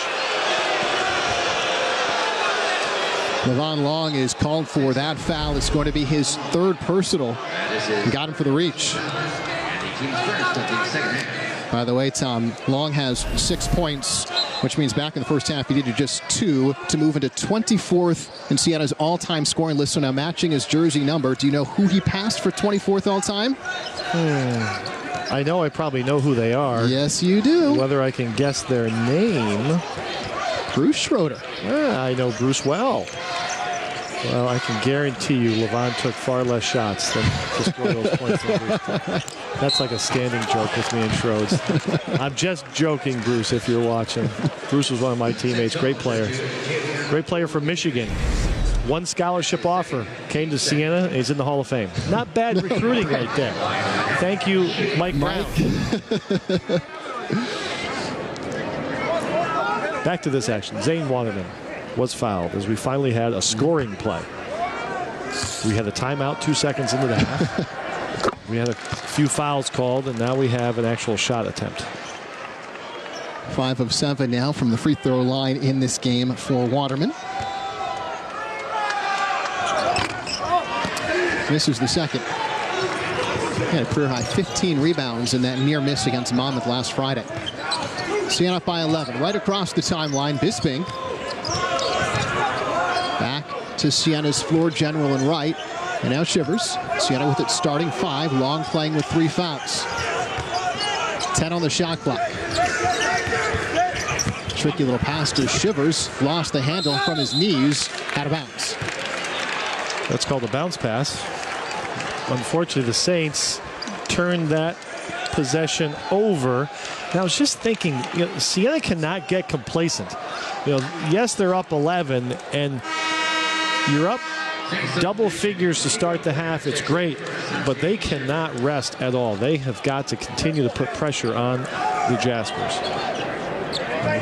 Levon Long is called for that foul. It's going to be his 3rd personal. Got him for the reach. By the way, Tom, Long has 6 points, which means back in the first half he needed just 2 to move into 24th in Siena's all-time scoring list. So now matching his jersey number. Do you know who he passed for 24th all-time? I know I probably know who they are. Yes, you do. Whether I can guess their name. Bruce Schroeder. I know Bruce well. Well, I can guarantee you Levon took far less shots than to score those points. That's like a standing joke with me and Schroeds. I'm just joking, Bruce, if you're watching. Bruce was one of my teammates. Great player. Great player from Michigan. 1 scholarship offer. Came to Siena. He's in the Hall of Fame. Not bad recruiting right there. Thank you, Mike Brown. Back to this action. Zane Waterman was fouled as we finally had a scoring play. We had a timeout 2 seconds into the half. We had a few fouls called, and now we have an actual shot attempt. 5 of 7 now from the free throw line in this game for Waterman. Misses the second. He had a career high 15 rebounds in that near miss against Monmouth last Friday. Siena up by 11. Right across the timeline, Bisping. Back to Siena's floor general and right. And now Shivers. Siena with its starting 5. Long playing with 3 fouls. 10 on the shot clock. Tricky little pass to Shivers. Lost the handle from his knees. Out of bounds. That's called a bounce pass. Unfortunately, the Saints turned that possession over. And I was just thinking, Siena cannot get complacent. Yes, they're up 11, and you're up double figures to start the half. It's great, but they cannot rest at all. They have got to continue to put pressure on the Jaspers.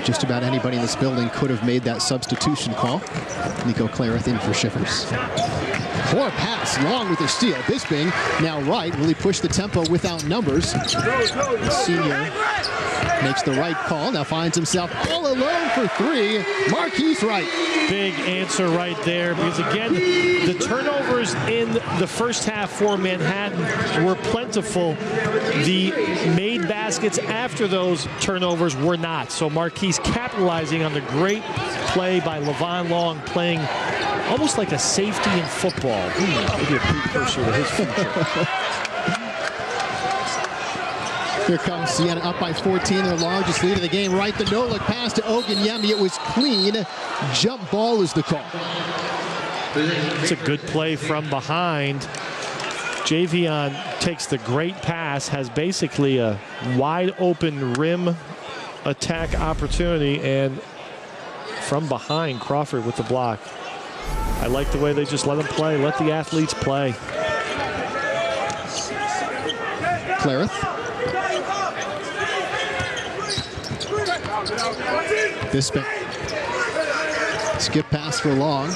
Just about anybody in this building could have made that substitution call. Nico Clarith in for Shivers. Poor pass, Long with the steal. Bisping now right. Will he push the tempo without numbers? The senior Makes the right call. Now finds himself all alone for three. Marquise Wright. Big answer right there, because again, the turnovers in the first half for Manhattan were plentiful. The made baskets after those turnovers were not. So Marquise capitalizing on the great play by Levon Long, playing almost like a safety in football. Maybe a precursor to his future. Here comes Siena up by 14, their largest lead of the game. Right, the no-look pass to Oganyemi. It was clean. Jump ball is the call. It's a good play from behind. Javion takes the great pass, has basically a wide open rim attack opportunity, and from behind, Crawford with the block. I like the way they just let him play, let the athletes play. Clareth. Bisping. Skip pass for Long.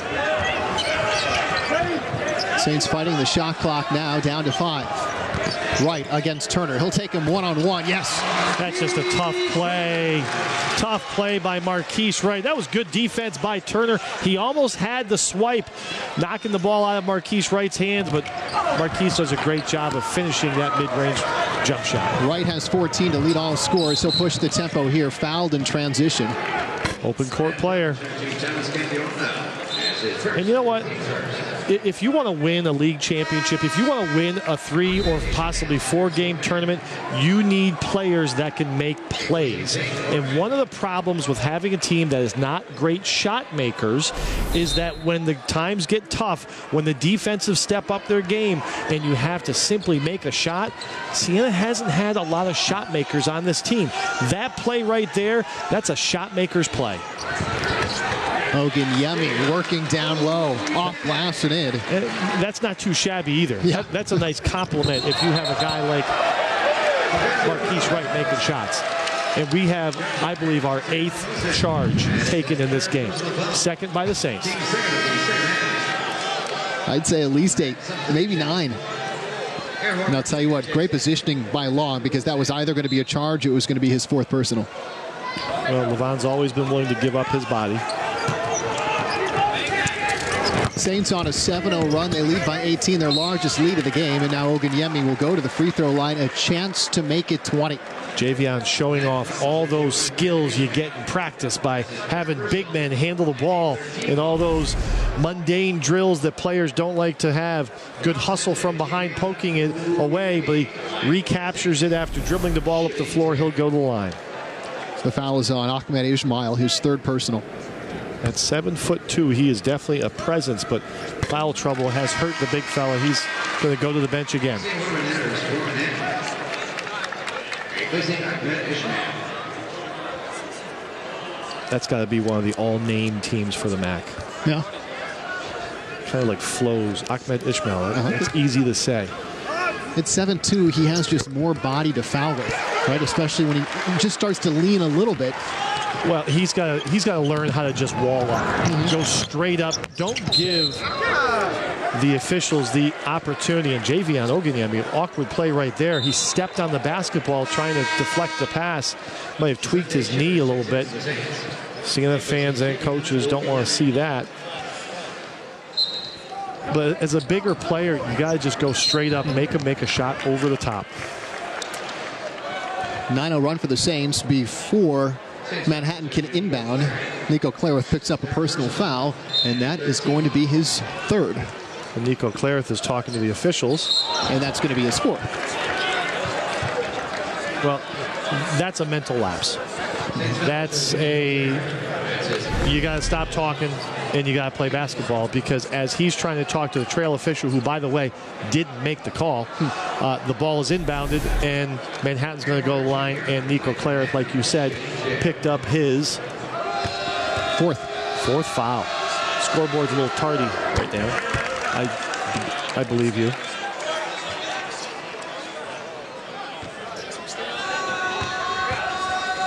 Saints fighting the shot clock now, down to 5. Wright against Turner. He'll take him one-on-one. Yes. That's just a tough play. Tough play by Marquise Wright. That was good defense by Turner. He almost had the swipe, knocking the ball out of Marquise Wright's hands, but Marquise does a great job of finishing that mid-range jump shot. Wright has 14 to lead all scores. He'll push the tempo here. Fouled in transition. Open court player. And you know what? If you want to win a league championship, if you want to win a 3 or possibly 4-game tournament, you need players that can make plays. And one of the problems with having a team that is not great shot makers is that when the times get tough, when the defensive step up their game and you have to simply make a shot, Siena hasn't had a lot of shot makers on this team. That play right there, that's a shot maker's play. Oganyemi working down low, off glass and in. That's not too shabby either. Yeah. That's a nice compliment if you have a guy like Marquise Wright making shots. And we have, I believe, our 8th charge taken in this game. 2nd by the Saints. I'd say at least 8, maybe 9. And I'll tell you what, great positioning by Long, because that was either going to be a charge or it was going to be his 4th personal. Well, Levon's always been willing to give up his body. Saints on a 7-0 run. They lead by 18, their largest lead of the game. And now Oganyemi will go to the free throw line, a chance to make it 20. Javion showing off all those skills you get in practice by having big men handle the ball and all those mundane drills that players don't like to have. Good hustle from behind, poking it away, but he recaptures it after dribbling the ball up the floor. He'll go to the line. The foul is on Ahmed Ismail, his 3rd personal. At 7'2", he is definitely a presence, but foul trouble has hurt the big fella. He's going to go to the bench again. That's got to be one of the all-name teams for the MAC. Yeah. Kind of like flows. Ahmed Ismail. It's easy to say. At 7'2", he has just more body to foul with, right? Especially when he just starts to lean a little bit. Well, he's got to learn how to just wall up, go straight up. Don't give the officials the opportunity. And Javion Oganyemi, awkward play right there. He stepped on the basketball trying to deflect the pass. Might have tweaked his knee a little bit. Siena fans and coaches don't want to see that. But as a bigger player, you got to just go straight up, make a shot over the top. 9-0 run for the Saints before Manhattan can inbound. Nico Clareth picks up a personal foul, and that is going to be his 3rd. And Nico Clareth is talking to the officials. And that's going to be his 4th. Well, that's a mental lapse. That's you got to stop talking and you got to play basketball, because as he's trying to talk to the trail official, who, by the way, didn't make the call, the ball is inbounded and Manhattan's going to go to the line, and Nico Clareth, like you said, picked up his 4th foul. Scoreboard's a little tardy right now. I believe you.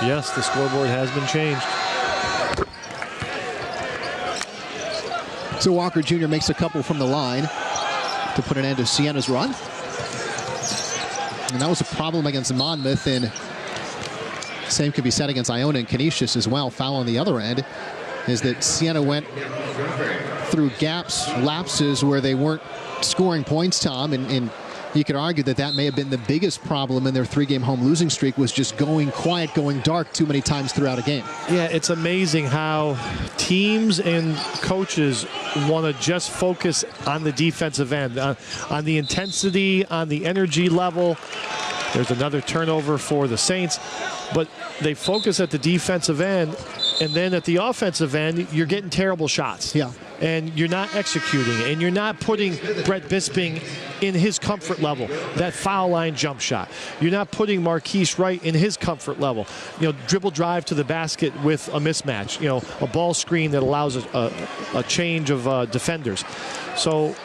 Yes, the scoreboard has been changed. So Walker Jr. makes a couple from the line to put an end to Siena's run. And that was a problem against Monmouth in Same could be said against Iona and Canisius as well. Foul on the other end is that Siena went through lapses where they weren't scoring points, Tom, and you could argue that that may have been the biggest problem in their 3-game home losing streak, was just going quiet, going dark too many times throughout a game. Yeah, it's amazing how teams and coaches want to just focus on the defensive end, on the intensity, on the energy level. There's another turnover for the Saints, but they focus at the defensive end, and then at the offensive end, you're getting terrible shots. Yeah. And you're not executing, and you're not putting Brett Bisping in his comfort level, that foul line jump shot. You're not putting Marquise Wright in his comfort level. Dribble drive to the basket with a mismatch, a ball screen that allows a change of defenders. So,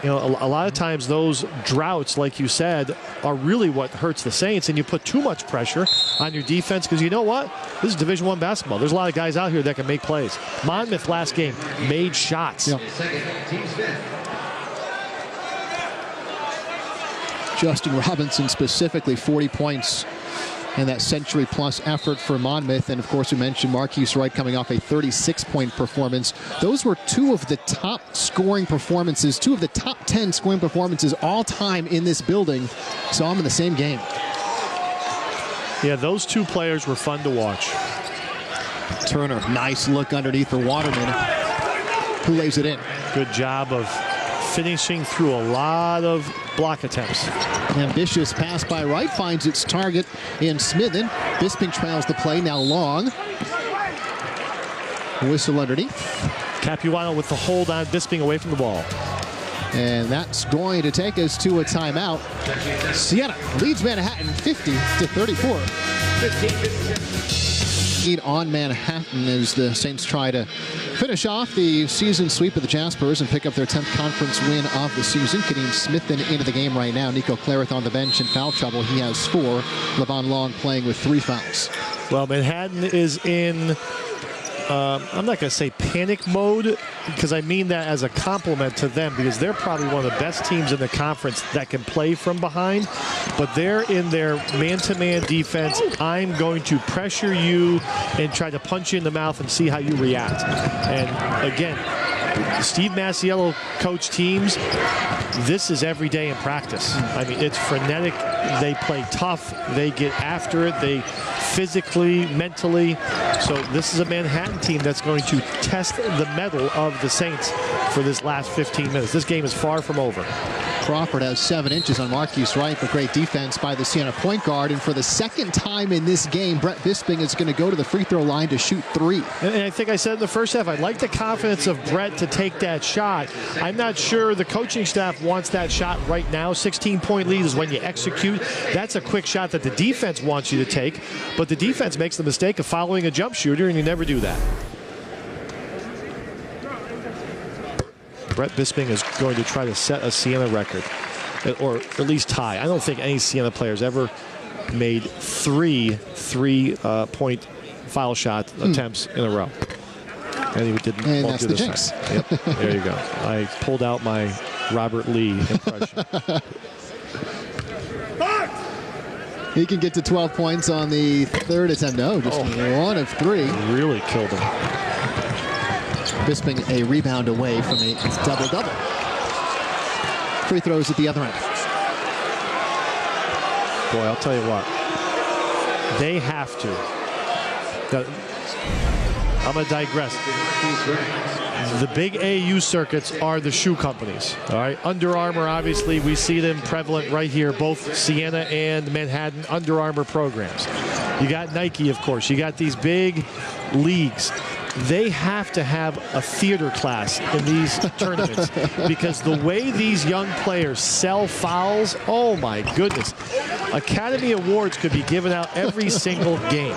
a lot of times those droughts, like you said, are really what hurts the Saints, and you put too much pressure on your defense because you know what? This is Division I basketball. There's a lot of guys out here that can make plays. Monmouth last game made shots. Yep. Justin Robinson specifically, 40 points in that century-plus effort for Monmouth. And, of course, we mentioned Marquise Wright coming off a 36-point performance. Those were two of the top scoring performances, two of the top 10 scoring performances all time in this building. Saw them in the same game. Yeah, those two players were fun to watch. Turner, nice look underneath for Waterman, who lays it in. Good job of finishing through a lot of block attempts. Ambitious pass by Wright finds its target in Smithen. Bisping trails the play, now long. Whistle underneath. Capuano with the hold on Bisping away from the ball. And that's going to take us to a timeout. Siena leads Manhattan 50-34. Lead on Manhattan as the Saints try to finish off the season sweep of the Jaspers and pick up their 10th conference win of the season. Kadeem Smithen into the game right now. Nico Clarith on the bench in foul trouble. He has 4. Levon Long playing with 3 fouls. Well, Manhattan is in, I'm not going to say panic mode, because I mean that as a compliment to them, because they're probably one of the best teams in the conference that can play from behind. But they're in their man-to-man defense. I'm going to pressure you and try to punch you in the mouth and see how you react. And again, Steve Masiello coach teams, this is every day in practice. I mean, it's frenetic. They play tough. They get after it. They physically, mentally. So this is a Manhattan team that's going to test the mettle of the Saints for this last 15 minutes. This game is far from over. Crawford has 7 inches on Marquise Wright, but great defense by the Siena point guard. And for the second time in this game, Brett Bisping is going to go to the free throw line to shoot 3. And I think I said in the first half, I like the confidence of Brett to take that shot. I'm not sure the coaching staff wants that shot right now. 16-point lead is when you execute. That's a quick shot that the defense wants you to take, but the defense makes the mistake of following a jump shooter, and you never do that. Brett Bisping is going to try to set a Siena record, or at least tie. I don't think any Siena players ever made 3 3-point foul shot attempts in a row. And he didn't. And that's the jinx. Yep, there you go. I pulled out my Robert Lee impression. He can get to 12 points on the 3rd attempt. No, just 1 of 3. Really killed him. Bisping a rebound away from a double-double. Free throws at the other end. Boy, I'll tell you what. They have to. I'm going to digress. The big AU circuits are the shoe companies. All right. Under Armour, obviously, we see them prevalent right here, both Siena and Manhattan Under Armour programs. You got Nike, of course. You got these big leagues. They have to have a theater class in these tournaments, because the way these young players sell fouls, oh my goodness. Academy Awards could be given out every single game.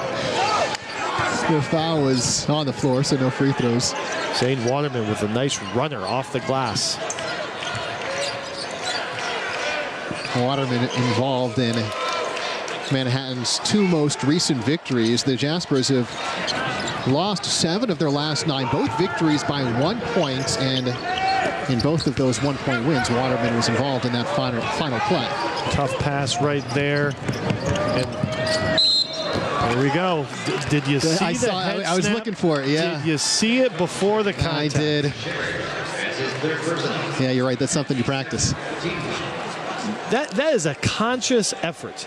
The foul was on the floor, so no free throws. Zane Waterman with a nice runner off the glass. Waterman involved in Manhattan's 2 most recent victories. The Jaspers have lost 7 of their last 9, both victories by 1 point, and in both of those 1-point wins, Waterman was involved in that final play. Tough pass right there. And There we go. Did you see I the head I was snap? looking for it, yeah. Did you see it before the contact? I did. Yeah, you're right. That's something you practice. That is a conscious effort.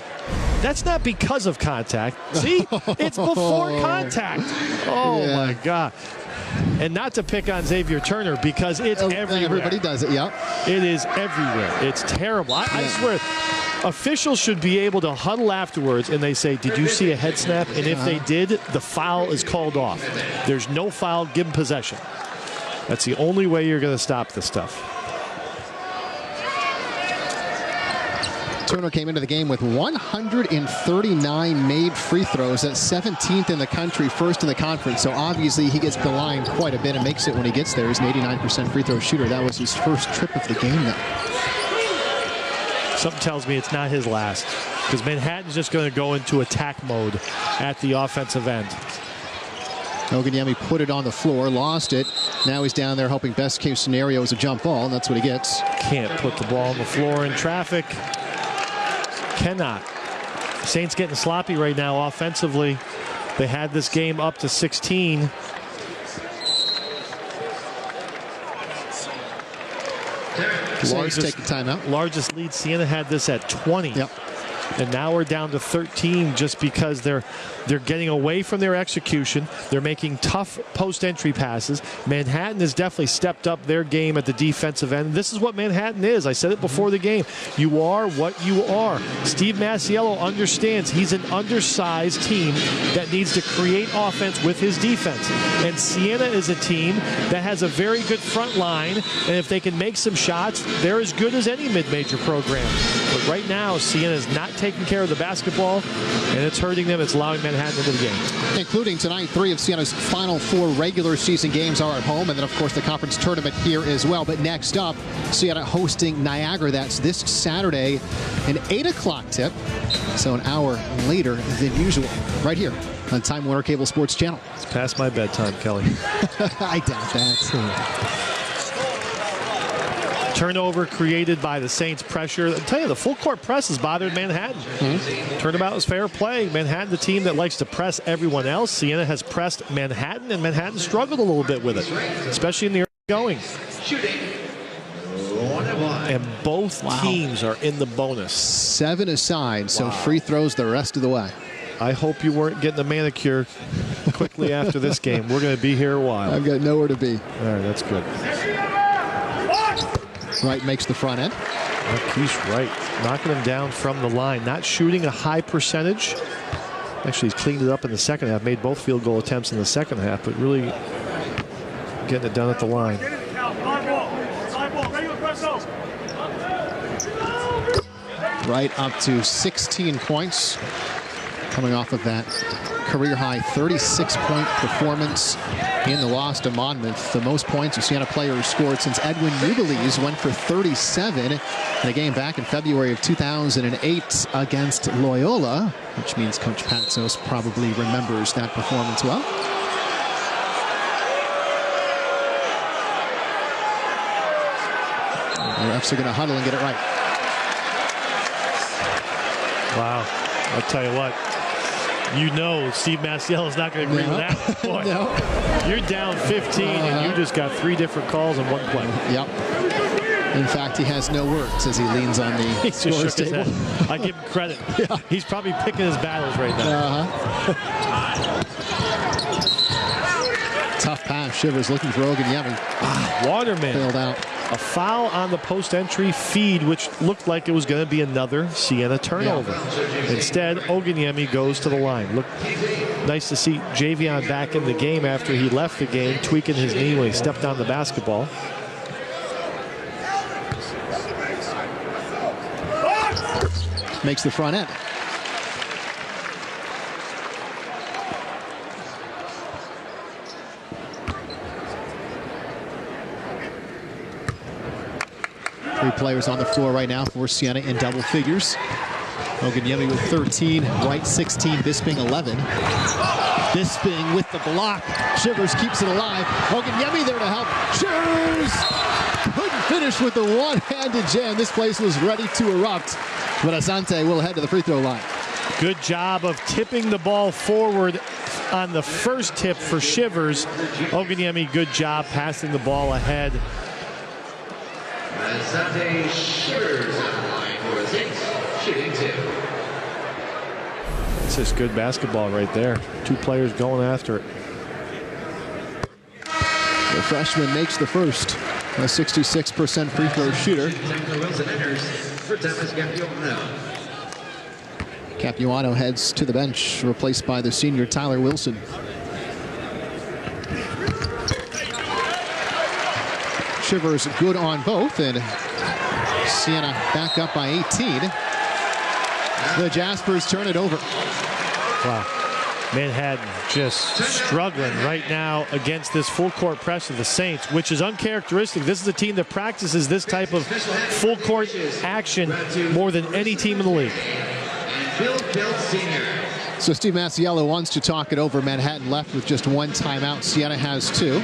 That's not because of contact. See? It's before contact. Oh, yeah. my God. And not to pick on Xavier Turner because it's everywhere. Everybody does it, yeah. It is everywhere. It's terrible. I swear, officials should be able to huddle afterwards and they say, did you see a head snap? And if they did, the foul is called off. There's no foul, give them possession. That's the only way you're going to stop this stuff. Turner came into the game with 139 made free throws. That's 17th in the country, first in the conference. So obviously he gets the line quite a bit and makes it when he gets there. He's an 89% free throw shooter. That was his first trip of the game now. Something tells me it's not his last because Manhattan's just going to go into attack mode at the offensive end. Oganyemi put it on the floor, lost it. Now he's down there hoping best case scenario is a jump ball, and that's what he gets. Can't put the ball on the floor in traffic. Cannot. Saints getting sloppy right now offensively. They had this game up to 16. Saints taking timeout. Largest lead. Siena had this at 20. Yep. And now we're down to 13 just because they're getting away from their execution. They're making tough post-entry passes. Manhattan has definitely stepped up their game at the defensive end. This is what Manhattan is. I said it before the game. You are what you are. Steve Masiello understands he's an undersized team that needs to create offense with his defense. And Siena is a team that has a very good front line. And if they can make some shots, they're as good as any mid-major program. But right now, Siena is not taking care of the basketball, and it's hurting them. It's allowing Manhattan into the game. Including tonight, 3 of Siena's final 4 regular season games are at home, and then, of course, the conference tournament here as well. But next up, Siena hosting Niagara. That's this Saturday, an 8 o'clock tip, so an hour later than usual, right here on Time Warner Cable Sports Channel. It's past my bedtime, Kelly. I doubt that. Turnover created by the Saints' pressure. I'll tell you, the full court press has bothered Manhattan. Turnabout was fair play. Manhattan, the team that likes to press everyone else. Siena has pressed Manhattan, and Manhattan struggled a little bit with it, especially in the early going. And both teams are in the bonus. 7 aside, so free throws the rest of the way. I hope you weren't getting a manicure quickly after this game. We're going to be here a while. I've got nowhere to be. All right, that's good. Wright makes the front end. Marquise Wright knocking him down from the line. Not shooting a high percentage. Actually, he's cleaned it up in the second half. Made both field goal attempts in the second half, but really getting it done at the line. Wright up to 16 points. Coming off of that career-high 36-point performance in the loss to Monmouth. The most points a Siena player has scored since Edwin Ubiles went for 37 in a game back in February of 2008 against Loyola, which means Coach Patsos probably remembers that performance well. The refs are going to huddle and get it right. Wow. I'll tell you what. You know Steve Masiello is not going to agree with that. Boy, you're down 15 and you just got 3 different calls in one play. Yep. In fact, he has no words as he leans on the scores table. I give him credit. He's probably picking his battles right now. Tough pass. Shivers looking for Oganyemi. Waterman. Bailed out. A foul on the post-entry feed, which looked like it was going to be another Siena turnover. Instead, Oganyemi goes to the line. Look, nice to see Javion back in the game after he left the game, tweaking his knee when he stepped on the basketball. Makes the front end. Three players on the floor right now for Siena in double figures. Oganyemi with 13, Wright 16, Bisping 11. Bisping with the block. Shivers keeps it alive. Oganyemi there to help. Shivers couldn't finish with the one-handed jam. This place was ready to erupt. But Asante will head to the free throw line. Good job of tipping the ball forward on the first tip for Shivers. Oganyemi, good job passing the ball ahead. Sunday Shivers on the line for Saints, shooting 2. This is good basketball right there. 2 players going after it. The freshman makes the first. A 66% free throw shooter. Wilson enters for Thomas Capuano. Capuano heads to the bench, replaced by the senior Tyler Wilson. Shivers good on both, and Siena back up by 18. The Jaspers turn it over. Wow. Manhattan just struggling right now against this full court press of the Saints, which is uncharacteristic. This is a team that practices this type of full court action more than any team in the league. So Steve Masiello wants to talk it over. Manhattan left with just 1 timeout. Siena has 2.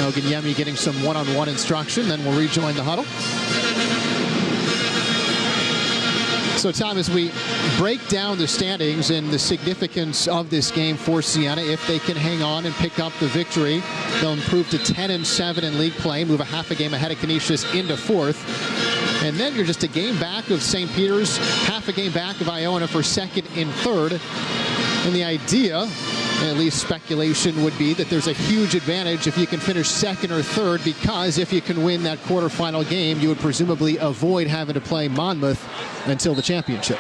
Oganyemi getting some one-on-one instruction, then we'll rejoin the huddle. So, Tom, as we break down the standings and the significance of this game for Siena, if they can hang on and pick up the victory, they'll improve to 10-7 in league play, move a half a game ahead of Canisius into 4th. And then you're just a game back of St. Peter's, half a game back of Iona for 2nd and 3rd. And the idea, at least speculation, would be that there's a huge advantage if you can finish 2nd or 3rd, because if you can win that quarterfinal game, you would presumably avoid having to play Monmouth until the championship.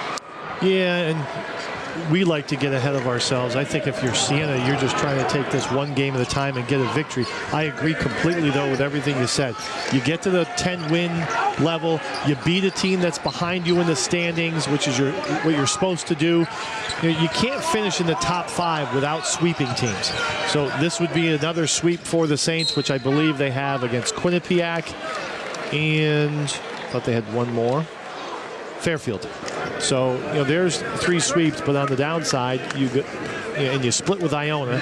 Yeah, and we like to get ahead of ourselves. I think if you're Siena, you're just trying to take this one game at a time and get a victory. I agree completely, though, with everything you said. You get to the 10-win level, you beat a team that's behind you in the standings, which is what you're supposed to do. You can't finish in the top 5 without sweeping teams. So this would be another sweep for the Saints, which I believe they have against Quinnipiac, and I thought they had one more. Fairfield. So, there's 3 sweeps, but on the downside, you split with Iona.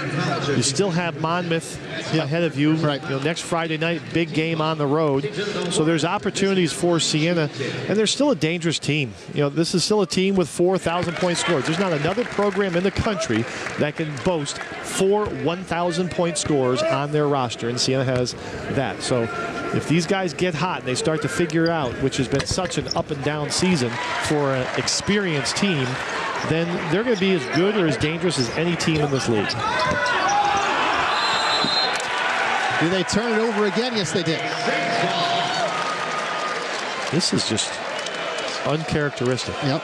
You still have Monmouth ahead of you. Right. Next Friday night, big game on the road. So there's opportunities for Siena, and they're still a dangerous team. This is still a team with 4,000-point scores. There's not another program in the country that can boast 4 1,000-point scores on their roster, and Siena has that. So if these guys get hot and they start to figure out, which has been such an up and down season for an experienced team, then they're going to be as good or as dangerous as any team in this league. Do they turn it over again? Yes, they did. This is just uncharacteristic. Yep.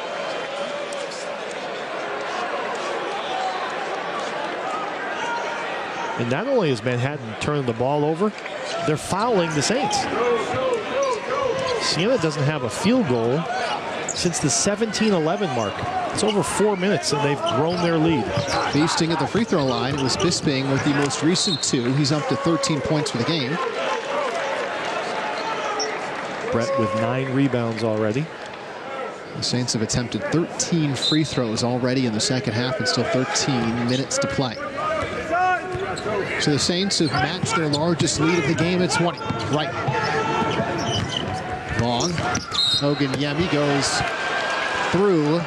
And not only is Manhattan turning the ball over, they're fouling the Saints. Siena doesn't have a field goal since the 17-11 mark. It's over 4 minutes, and they've grown their lead. Feasting at the free throw line was Bisping with the most recent 2. He's up to 13 points for the game. Brett with 9 rebounds already. The Saints have attempted 13 free throws already in the second half and still 13 minutes to play. So the Saints have matched their largest lead of the game at 20. Right. Long. Oganyemi goes through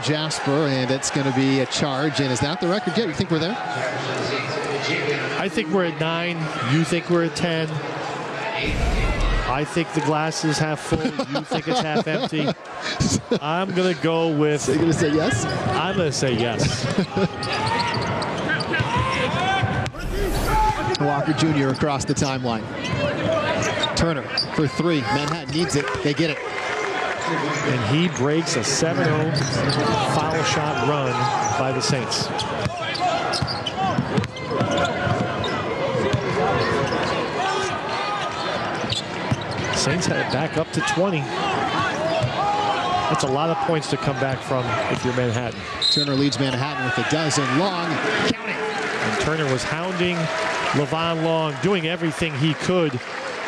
Jasper, and it's going to be a charge. And is that the record yet? You think we're there? I think we're at 9. You think we're at 10. I think the glass is half full. You think it's half empty. I'm going to go with... So you're going to say yes? I'm going to say yes. Walker Jr. across the timeline. Turner for 3. Manhattan needs it. They get it. And he breaks a 7-0 foul shot run by the Saints. Saints had it back up to 20. That's a lot of points to come back from if you're Manhattan. Turner leads Manhattan with a dozen. Long, counting. And Turner was hounding Levon Long, doing everything he could,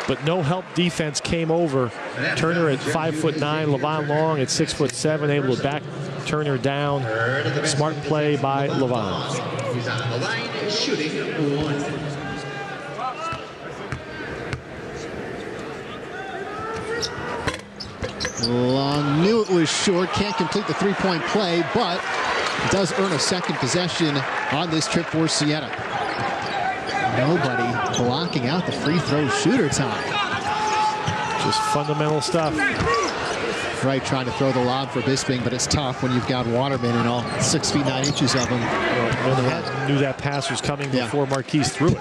but no help defense came over. Turner at 5'9", Levon Long at 6'7", able to back Turner down. Smart play by Levon. He's on the line, shooting 1. Long knew it was short, can't complete the three-point play, but does earn a second possession on this trip for Siena. Nobody blocking out the free throw shooter time. Just fundamental stuff. Wright trying to throw the lob for Bisping, but it's tough when you've got Waterman and all 6 feet 9 inches of him. Well, knew that pass was coming before Marquise threw it.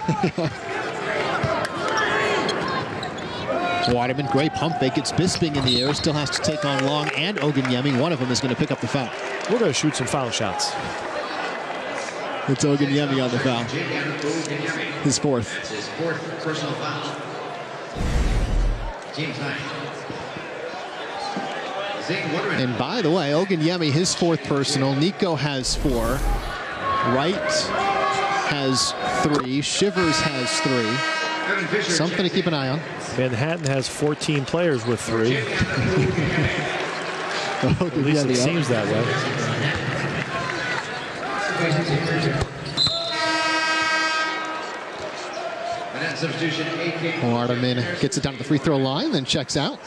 Waterman, great pump fake. It's Bisping in the air. Still has to take on Long and Ogunyemi. One of them is going to pick up the foul. We're going to shoot some foul shots. It's Ogunyemi on the foul. His fourth. That's his fourth personal foul. Team time. And by the way, Ogunyemi, his fourth personal. Nico has 4. Wright has 3. Shivers has 3. Something to keep an eye on. Manhattan has 14 players with 3. At least it seems that way. Waterman gets it down to the free throw line, then checks out.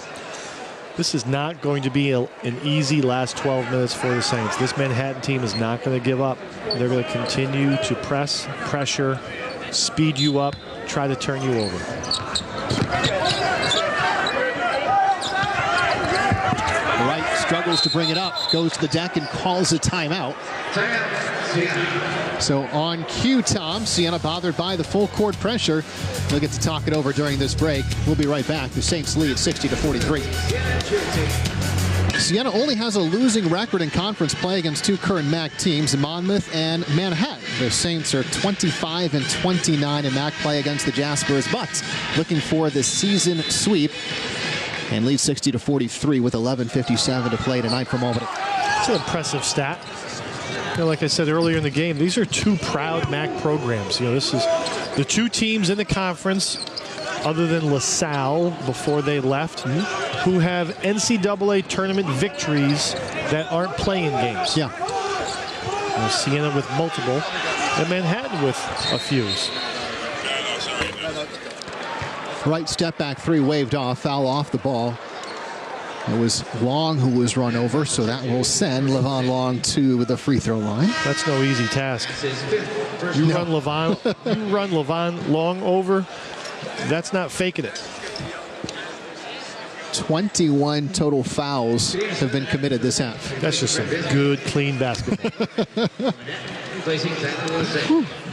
This is not going to be an easy last 12 minutes for the Saints. This Manhattan team is not going to give up. They're going to continue to press, pressure, speed you up, try to turn you over. Wright struggles to bring it up, goes to the deck and calls a timeout. So on cue, Tom, Siena bothered by the full court pressure. They'll get to talk it over during this break. We'll be right back. The Saints lead 60-43. Siena only has a losing record in conference play against 2 current MAC teams, Monmouth and Manhattan. The Saints are 25-29 in MAC play against the Jaspers, but looking for the season sweep and lead 60-43 with 11:57 to play tonight from Albany. It's an impressive stat. You know, like I said earlier in the game, these are 2 proud MAC programs. You know, this is the 2 teams in the conference, other than LaSalle before they left, who have NCAA tournament victories that aren't playing games. Yeah. You know, Siena with multiple, and Manhattan with a few. Right step back 3 waved off, foul off the ball. It was Long who was run over, so that will send Levon Long to the free throw line. That's no easy task. You run Levon Long over, that's not faking it. 21 total fouls have been committed this half. That's just some good, clean basketball.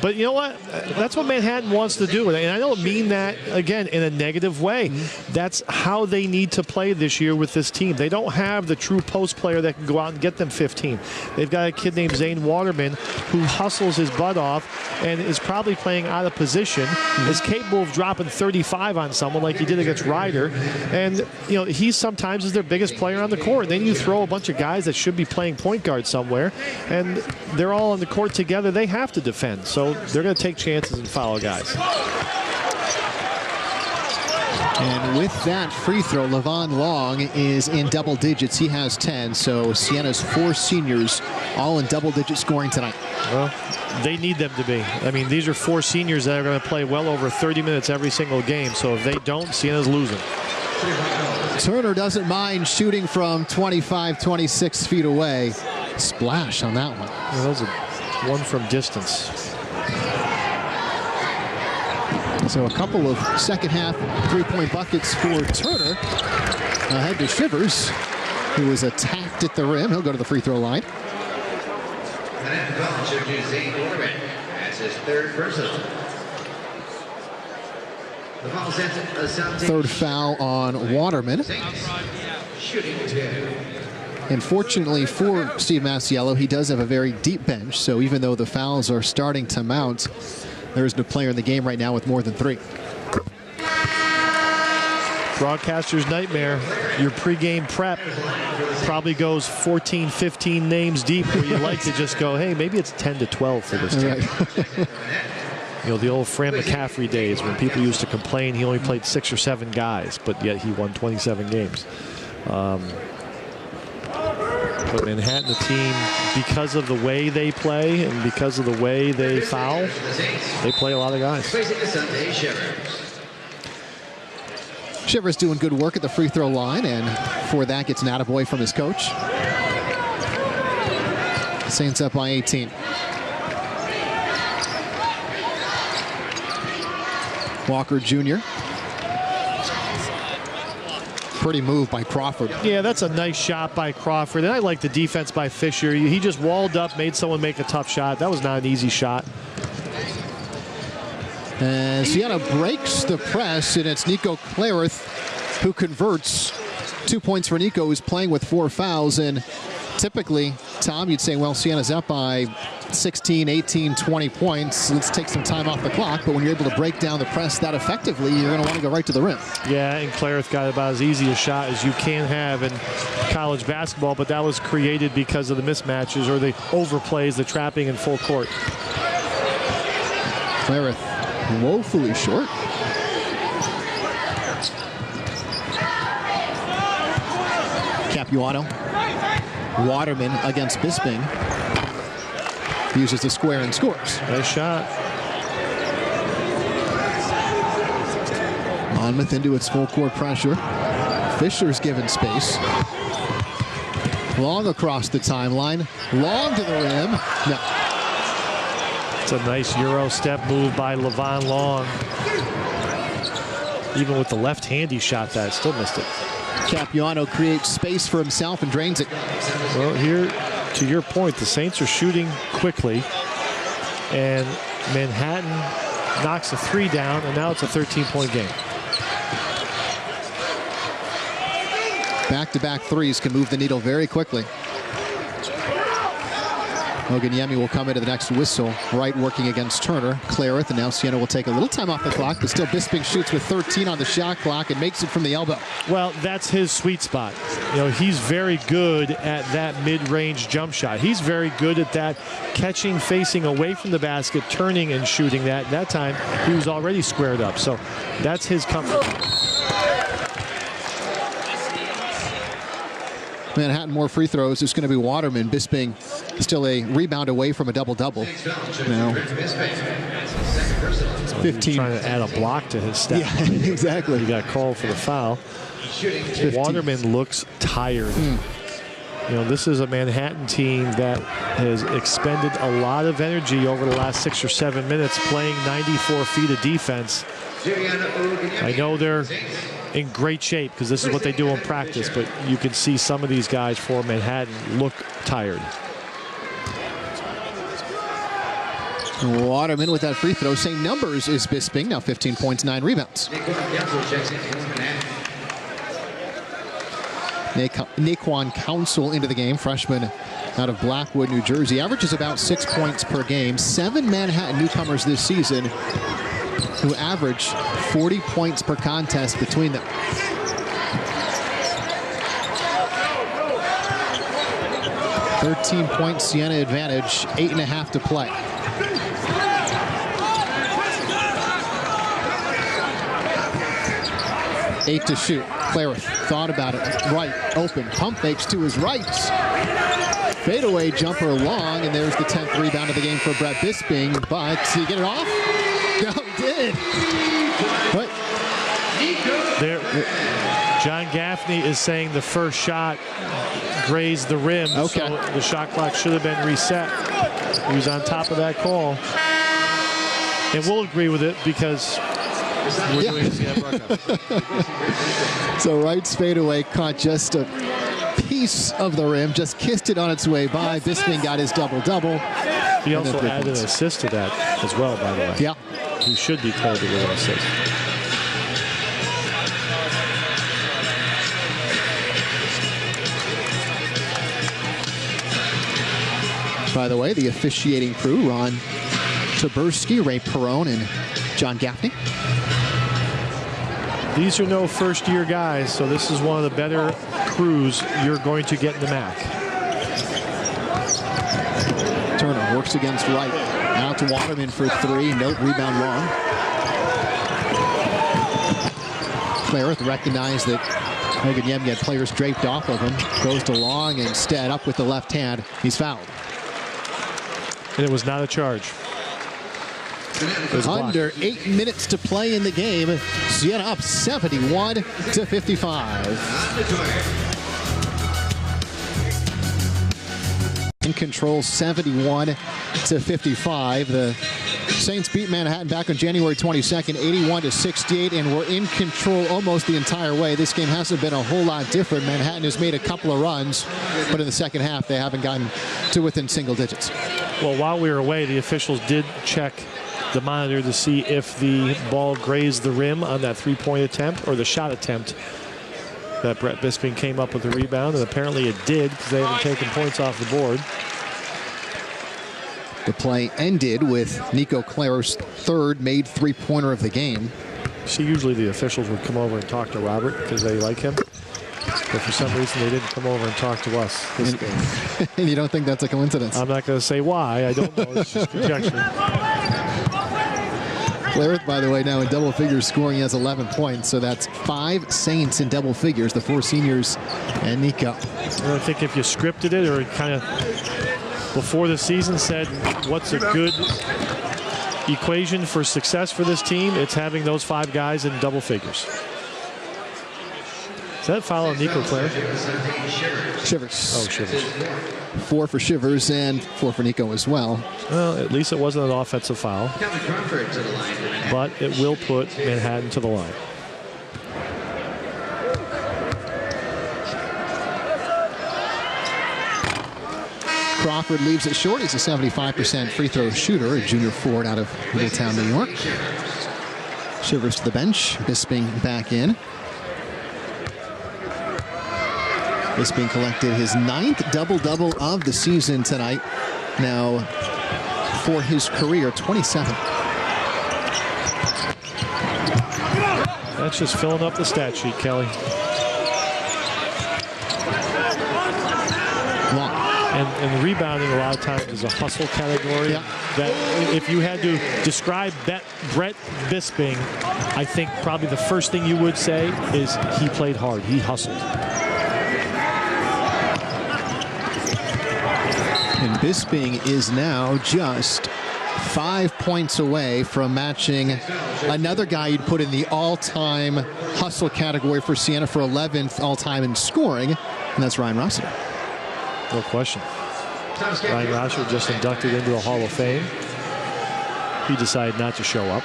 But you know what? That's what Manhattan wants to do. And I don't mean that, again, in a negative way. That's how they need to play this year with this team. They don't have the true post player that can go out and get them 15. They've got a kid named Zane Waterman who hustles his butt off and is probably playing out of position, is capable of dropping 35 on someone like he did against Ryder. And, you know, he sometimes is their biggest player on the court. Then you throw a bunch of guys that should be playing point guard somewhere, and they're all on the court together. They have to defend. So they're going to take chances and foul guys. And with that free throw, Levon Long is in double digits. He has 10. So Siena's 4 seniors all in double-digit scoring tonight. Well, they need them to be. I mean, these are 4 seniors that are going to play well over 30 minutes every single game. So if they don't, Siena's losing. Turner doesn't mind shooting from 25, 26 feet away. Splash on that one. Well, that was one from distance. So a couple of second half 3-point buckets for Turner. Ahead to Shivers, who was attacked at the rim. He'll go to the free throw line. That's his 3rd personal. Third foul on Waterman. Shooting 2. And fortunately for Steve Masiello, he does have a very deep bench. So even though the fouls are starting to mount, there is no player in the game right now with more than 3. Broadcaster's nightmare. Your pregame prep probably goes 14, 15 names deep, where you like to just go, hey, maybe it's 10 to 12 for this team. Right. You know, the old Fran McCaffrey days when people used to complain he only played 6 or 7 guys, but yet he won 27 games. But Manhattan, the team, because of the way they play and because of the way they foul, they play a lot of guys. Shivers doing good work at the free throw line, and for that gets an attaboy from his coach. Saints up by 18. Walker Jr. Pretty move by Crawford. Yeah, that's a nice shot by Crawford. And I like the defense by Fisher. He just walled up, made someone make a tough shot. That was not an easy shot. And Siena breaks the press, and it's Nico Clarith who converts. 2 points for Nico, who's playing with 4 fouls. And typically, Tom, you'd say, well, Siena's up by 16, 18, 20 points. Let's take some time off the clock. But when you're able to break down the press that effectively, you're going to want to go right to the rim. Yeah, and Clarith got about as easy a shot as you can have in college basketball, but that was created because of the mismatches or the overplays, the trapping in full court. Clarith woefully short. Capuano. Waterman against Bisping. Uses the square and scores. Nice shot. Monmouth into its full court pressure. Fisher's given space. Long across the timeline. Long to the rim. No. It's a nice Euro step move by Levon Long. Even with the left-handy shot, that still missed it. Capuano creates space for himself and drains it. Well, here, to your point, the Saints are shooting quickly, and Manhattan knocks a 3 down, and now it's a 13-point game. Back-to-back threes can move the needle very quickly. Oganyemi will come into the next whistle. Wright working against Turner. Clarith, and now Siena will take a little time off the clock, but still Bisping shoots with 13 on the shot clock and makes it from the elbow. Well, that's his sweet spot. You know, he's very good at that mid-range jump shot. He's very good at that catching, facing away from the basket, turning and shooting that. That time, he was already squared up. So that's his comfort. Manhattan more free throws. It's going to be Waterman. Bisping still a rebound away from a double-double. Now, 15. Trying to add a block to his stat. Yeah, exactly. He got called for the foul. 15. Waterman looks tired. You know, this is a Manhattan team that has expended a lot of energy over the last 6 or 7 minutes playing 94 feet of defense. I know they're in great shape because this is what they do in practice, but you can see some of these guys for Manhattan look tired. Waterman with that free throw. Same numbers as Bisping. Now 15 points, 9 rebounds. Naquan Council into the game, freshman out of Blackwood, New Jersey. Averages about 6 points per game. 7 Manhattan newcomers this season who average 40 points per contest between them. .13 Siena advantage, 8.5 to play. Eight to shoot. Clarith thought about it. Right, open. Pump fakes to his right. Fadeaway jumper long, and there's the 10th rebound of the game for Brett Bisping. But did he get it off? No, he did. But there, John Gaffney is saying the first shot grazed the rim, okay. So the shot clock should have been reset. He was on top of that call. And we'll agree with it because we're doing this in broadcast. So Wright's fadeaway caught just a piece of the rim, just kissed it on its way by. Bisping got his double-double. He also added an assist to that as well, by the way. Yeah. He should be credited with an assist. By the way, the officiating crew, Ron Taberski, Ray Perrone, and John Gaffney. These are no first-year guys, so this is one of the better crews you're going to get in the MAC. Turner works against Wright. Out to Waterman for 3. Note rebound long. Clarith recognized that Oganyemi had players draped off of him. Goes to Long instead, up with the left hand. He's fouled. And it was not a charge. Under 8 minutes to play in the game. Siena up 71-55. In control 71-55. The Saints beat Manhattan back on January 22nd, 81-68, and were in control almost the entire way. This game hasn't been a whole lot different. Manhattan has made a couple of runs, but in the second half, they haven't gotten to within single digits. Well, while we were away, the officials did check the monitor to see if the ball grazed the rim on that three-point attempt or the shot attempt that Brett Bisping came up with the rebound, and apparently it did because they haven't taken points off the board. The play ended with Nico Claire's third made three-pointer of the game. See, usually the officials would come over and talk to Robert because they like him. But for some reason, they didn't come over and talk to us this game. And you don't think that's a coincidence? I'm not going to say why. I don't know. It's just conjecture. Claire, by the way, now in double figures scoring. He has 11 points. So that's 5 Saints in double figures, the 4 seniors and Nico. I think if you scripted it or kind of before the season said what's a good equation for success for this team, it's having those 5 guys in double figures. Is that foul on Nico Claire? Shivers. Oh, Shivers. 4 for Shivers and 4 for Nico as well. Well, at least it wasn't an offensive foul. But it will put Manhattan to the line. Crawford leaves it short. He's a 75% free throw shooter, a junior forward out of Middletown, New York. Shivers to the bench. Bisping back in. Bisping collected his 9th double-double of the season tonight. Now, for his career, 27. That's just filling up the stat sheet, Kelly. And the rebounding a lot of times is a hustle category. Yeah. That if you had to describe Brett Bisping, I think probably the first thing you would say is he played hard. He hustled. And Bisping is now just 5 points away from matching another guy you'd put in the all-time hustle category for Siena for 11th all-time in scoring, and that's Ryan Rossiter. No question. Ryan Rossiter just inducted into the Hall of Fame. He decided not to show up.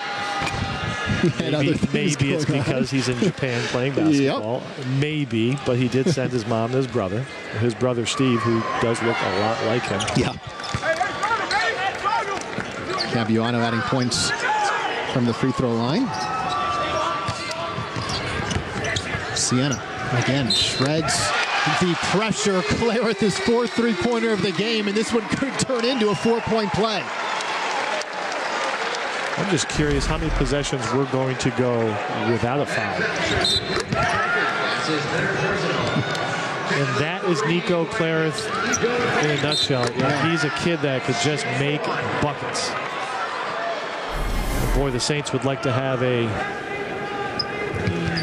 Maybe it's because he's in Japan playing basketball. Yep. Maybe, but he did send his mom and his brother. His brother Steve, who does look a lot like him. Yeah. Capuano adding points from the free throw line. Siena again shreds the pressure. Claire with his 4th three-pointer of the game, and this one could turn into a 4-point play. I'm just curious how many possessions we're going to go without a foul. And that is Nico Clarith in a nutshell. Yeah, he's a kid that could just make buckets. And boy, the Saints would like to have a,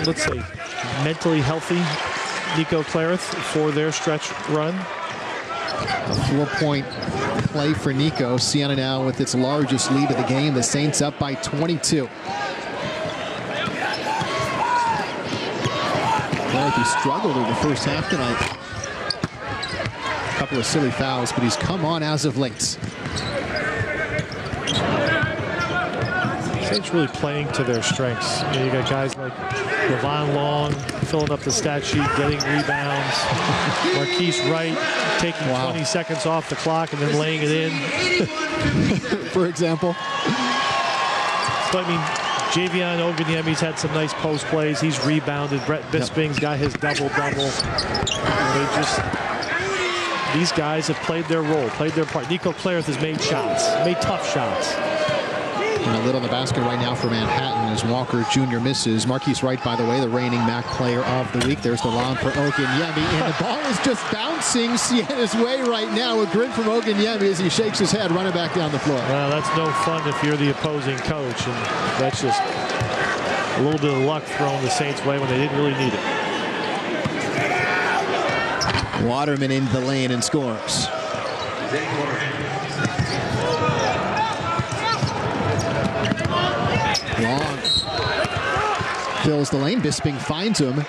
let's say, mentally healthy Nico Clarith for their stretch run. A 4-point play for Nico. Siena now with its largest lead of the game. The Saints up by 22. Clarith, he struggled in the first half tonight. A couple of silly fouls, but he's come on as of late. Saints really playing to their strengths. You got guys like Levon Long filling up the stat sheet, getting rebounds. Marquise Wright taking 20 seconds off the clock and then laying it in. For example. So, I mean, Javion Oganyemi's had some nice post plays. He's rebounded. Brett Bisping's got his double-double. These guys have played their role, played their part. Nico Clarith has made shots, made tough shots. And a little in the basket right now for Manhattan as Walker Jr. misses. Marquise Wright, by the way, the reigning MAC player of the week. There's the lob for Oganyemi, and the ball is just bouncing Siena's way right now. A grin from Oganyemi as he shakes his head, running back down the floor. Well, that's no fun if you're the opposing coach, and that's just a little bit of luck thrown the Saints' way when they didn't really need it. Waterman in the lane and scores. Long fills the lane. Bisping finds him.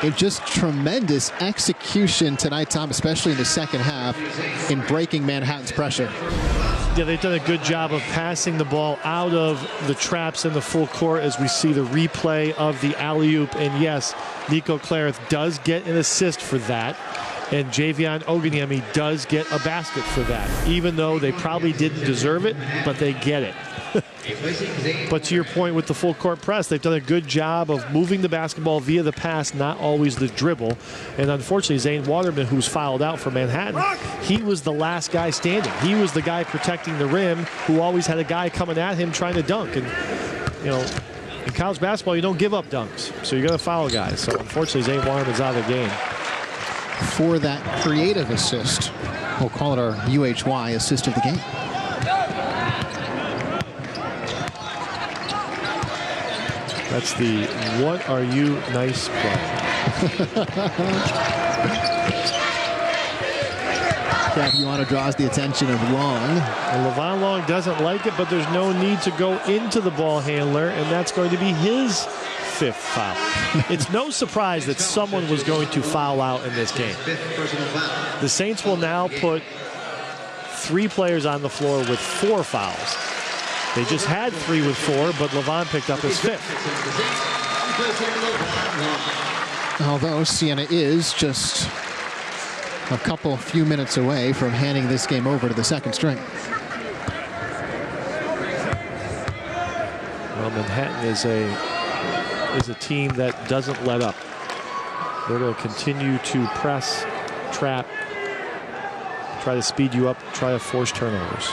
It's just tremendous execution tonight, Tom, especially in the second half, in breaking Manhattan's pressure. Yeah, they've done a good job of passing the ball out of the traps in the full court as we see the replay of the alley-oop. And yes, Nico Clarith does get an assist for that. And Javion Oguniemi does get a basket for that, even though they probably didn't deserve it, but they get it. But to your point with the full court press, they've done a good job of moving the basketball via the pass, not always the dribble. And unfortunately, Zane Waterman, who's fouled out for Manhattan, he was the last guy standing. He was the guy protecting the rim who always had a guy coming at him trying to dunk. And, you know, in college basketball, you don't give up dunks. So you're going to foul guys. So unfortunately, Zane Waterman's out of the game. For that creative assist, we'll call it our UHY assist of the game. That's the "What are you nice play." Capuano draws the attention of Long. And Levon Long doesn't like it, but there's no need to go into the ball handler, and that's going to be his fifth foul. It's no surprise that someone was going to foul out in this game. The Saints will now put 3 players on the floor with 4 fouls. They just had 3 with 4, but Levon picked up his 5th. Although Siena is just a few minutes away from handing this game over to the second string. Well, Manhattan is a team that doesn't let up. They're going to continue to press, trap, try to speed you up, try to force turnovers.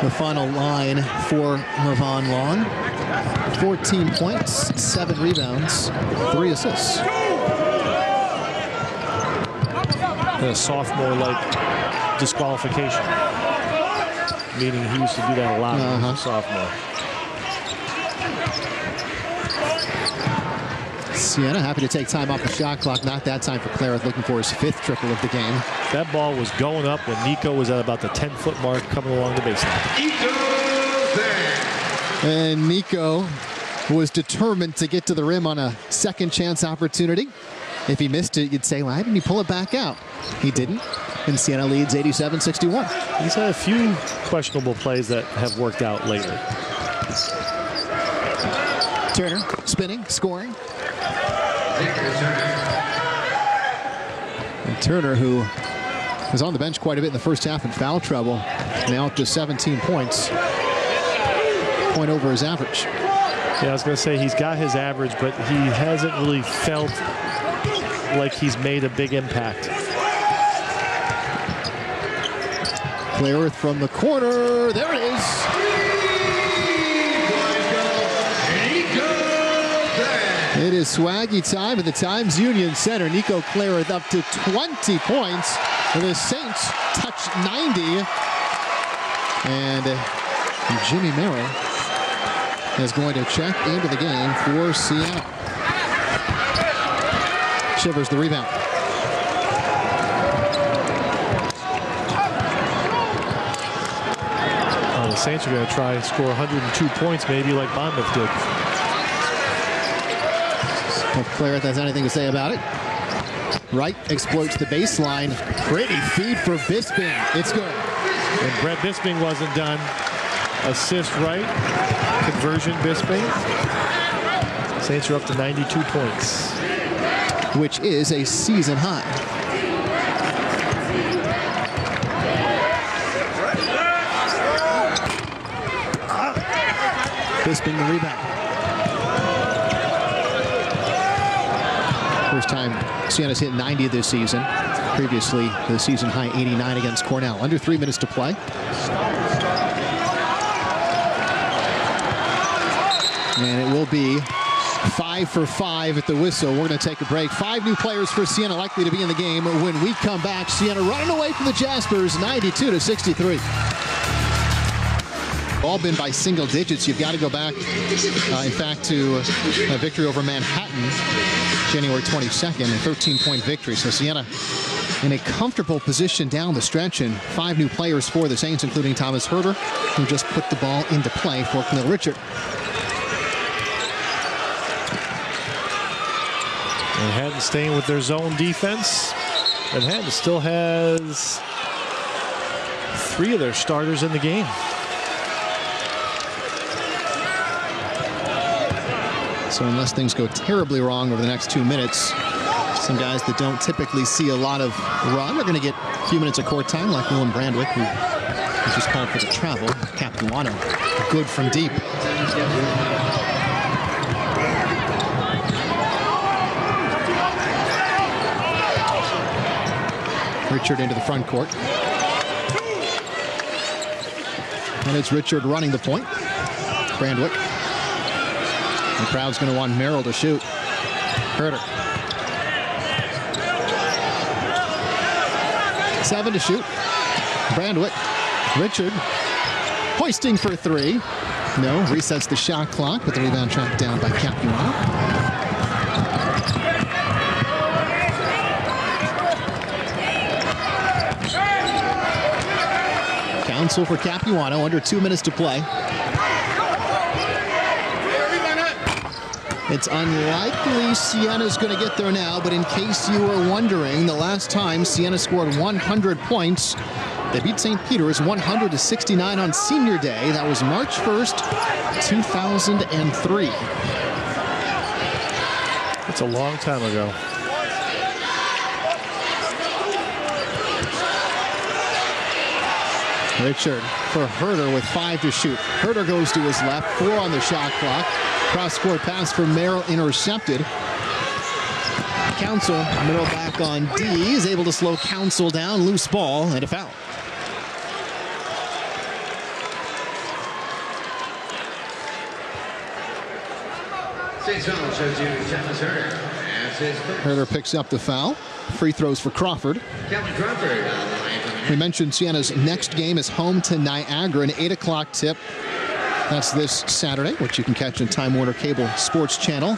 The final line for Levon Long: 14 points, 7 rebounds, 3 assists. A sophomore-like disqualification, meaning he used to do that a lot when he was a sophomore. Siena happy to take time off the shot clock. Not that time for Clarith, looking for his 5th triple of the game. That ball was going up when Nico was at about the 10-foot mark coming along the baseline. And Nico was determined to get to the rim on a second chance opportunity. If he missed it, you'd say, why didn't he pull it back out? He didn't, and Siena leads 87-61. He's had a few questionable plays that have worked out lately. Turner spinning, scoring. And Turner, who was on the bench quite a bit in the first half in foul trouble, now up to 17 points. Point over his average. Yeah, I was going to say he's got his average, but he hasn't really felt like he's made a big impact. Clarith from the corner. There it is. It is swaggy time at the Times Union Center. Nico Clarith up to 20 points. And the Saints touch 90. And Jimmy Merrill is going to check into the game for Siena. Shivers the rebound. The Saints are going to try and score 102 points, maybe like Monmouth did. If Clarith has anything to say about it. Wright exploits the baseline. Pretty feed for Bisping. It's good. And Brett Bisping wasn't done. Assist Wright. Conversion Bisping. Saints are up to 92 points. Which is a season high. Bisping the rebound. First time Siena's hit 90 this season. Previously, the season high 89 against Cornell. Under 3 minutes to play. And it will be 5 for 5 at the whistle. We're going to take a break. 5 new players for Siena likely to be in the game when we come back. Siena running away from the Jaspers, 92-63. All been by single digits. You've got to go back, in fact, to a victory over Manhattan, January 22nd, a 13-point victory. So Siena in a comfortable position down the stretch, and 5 new players for the Saints, including Thomas Herter, who just put the ball into play for Khalil Richard. Manhattan staying with their zone defense. Manhattan still has 3 of their starters in the game. So unless things go terribly wrong over the next 2 minutes, some guys that don't typically see a lot of run are going to get a few minutes of court time, like Willem Brandwick, who was just called for the travel. Capuano, good from deep. Richard into the front court. And it's Richard running the point. Brandwick. The crowd's going to want Merrill to shoot. Herter. 7 to shoot. Brandwick. Richard. Hoisting for 3. No, resets the shot clock, but the rebound tracked down by Capuano. Counsel for Capuano, under 2 minutes to play. It's unlikely Siena's going to get there now, but in case you were wondering, the last time Siena scored 100 points, they beat St. Peter's 100-69 on Senior Day. That was March 1st, 2003. It's a long time ago. Richard for Herter with 5 to shoot. Herter goes to his left, 4 on the shot clock. Cross-court pass for Merrill intercepted. Counsel, middle back on D, is able to slow Counsel down. Loose ball and a foul. Herter picks up the foul. Free throws for Crawford. We mentioned Siena's next game is home to Niagara, an 8 o'clock tip. That's this Saturday, which you can catch on Time Warner Cable Sports Channel.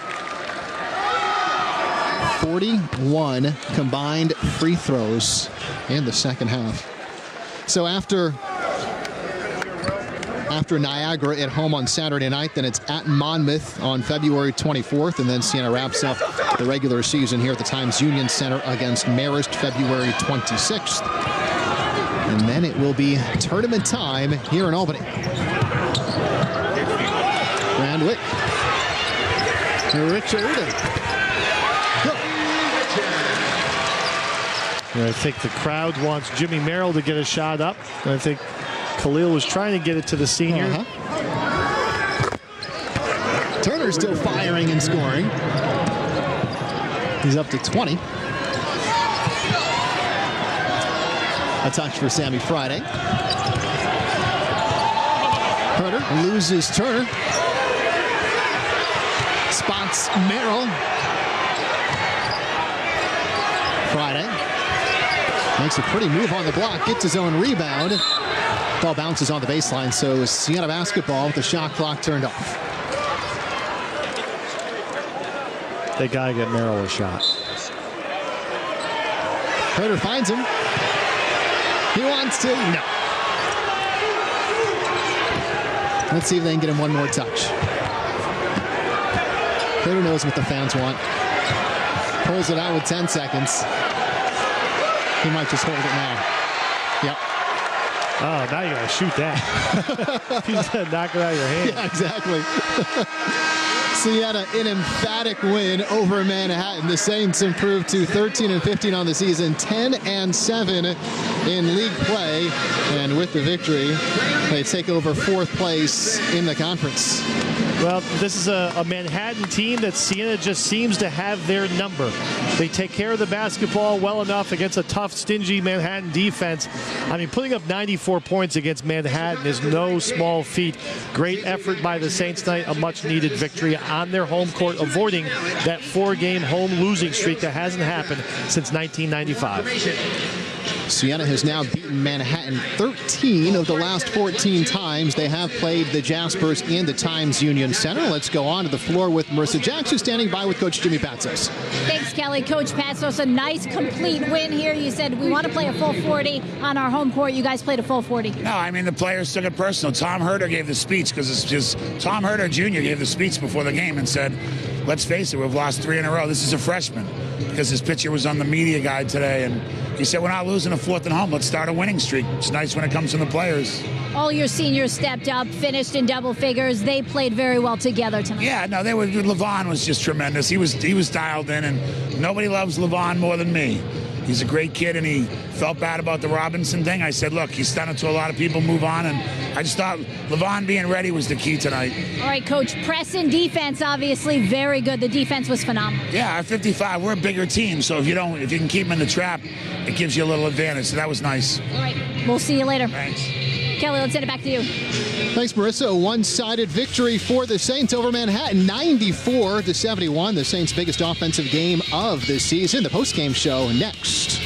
41 combined free throws in the second half. So after Niagara at home on Saturday night, then it's at Monmouth on February 24th, and then Siena wraps up the regular season here at the Times Union Center against Marist February 26th. And then it will be tournament time here in Albany. Brandwick. Richard. And I think the crowd wants Jimmy Merrill to get a shot up. And I think Khalil was trying to get it to the senior. Turner's still firing and scoring. He's up to 20. A touch for Sammy Friday. Herter loses Turner. Spots Merrill. Friday makes a pretty move on the block, gets his own rebound. Ball bounces on the baseline, so Siena basketball with the shot clock turned off. They gotta get Merrill a shot. Herter finds him. He wants to. No. Let's see if they can get him one more touch. Herter knows what the fans want. Pulls it out with 10 seconds. He might just hold it now. Yep. Oh, now you gotta shoot that. You just gotta knock it out of your hand. Yeah, exactly. Siena, an emphatic win over Manhattan. The Saints improved to 13-15 on the season, 10-7 in league play, and with the victory, they take over 4th place in the conference. Well, this is a Manhattan team that Siena just seems to have their number. They take care of the basketball well enough against a tough, stingy Manhattan defense. I mean, putting up 94 points against Manhattan is no small feat. Great effort by the Saints tonight, a much-needed victory on their home court, avoiding that 4-game home losing streak that hasn't happened since 1995. Siena has now beaten Manhattan 13 of the last 14 times they have played the Jaspers in the Times Union Center. Let's go on to the floor with Marissa Jacks, who's standing by with Coach Jimmy Patsos. Thanks, Kelly. Coach Patsos, a nice, complete win here. You said we want to play a full 40 on our home court. You guys played a full 40. No, I mean, the players took it personal. Tom Herter gave the speech because it's just Tom Herter Jr. gave the speech before the game and said, let's face it, we've lost 3 in a row. This is a freshman because his pitcher was on the media guide today, and he said, we're not losing a 4th at home. Let's start a winning streak. It's nice when it comes from the players. All your seniors stepped up, finished in double figures. They played very well together tonight. Yeah, no, they were. Levon was just tremendous. He was dialed in, and nobody loves Levon more than me. He's a great kid, and he felt bad about the Robinson thing. I said, look, he's done it to a lot of people, move on, and I just thought Levon being ready was the key tonight. All right, Coach, press and defense, obviously very good. The defense was phenomenal. Yeah, at 55, we're a bigger team, so if you can keep them in the trap, it gives you a little advantage, so that was nice. All right, we'll see you later. Thanks. Kelly, let's send it back to you. Thanks, Marissa. A one-sided victory for the Saints over Manhattan, 94-71. The Saints' biggest offensive game of the season. The post-game show next.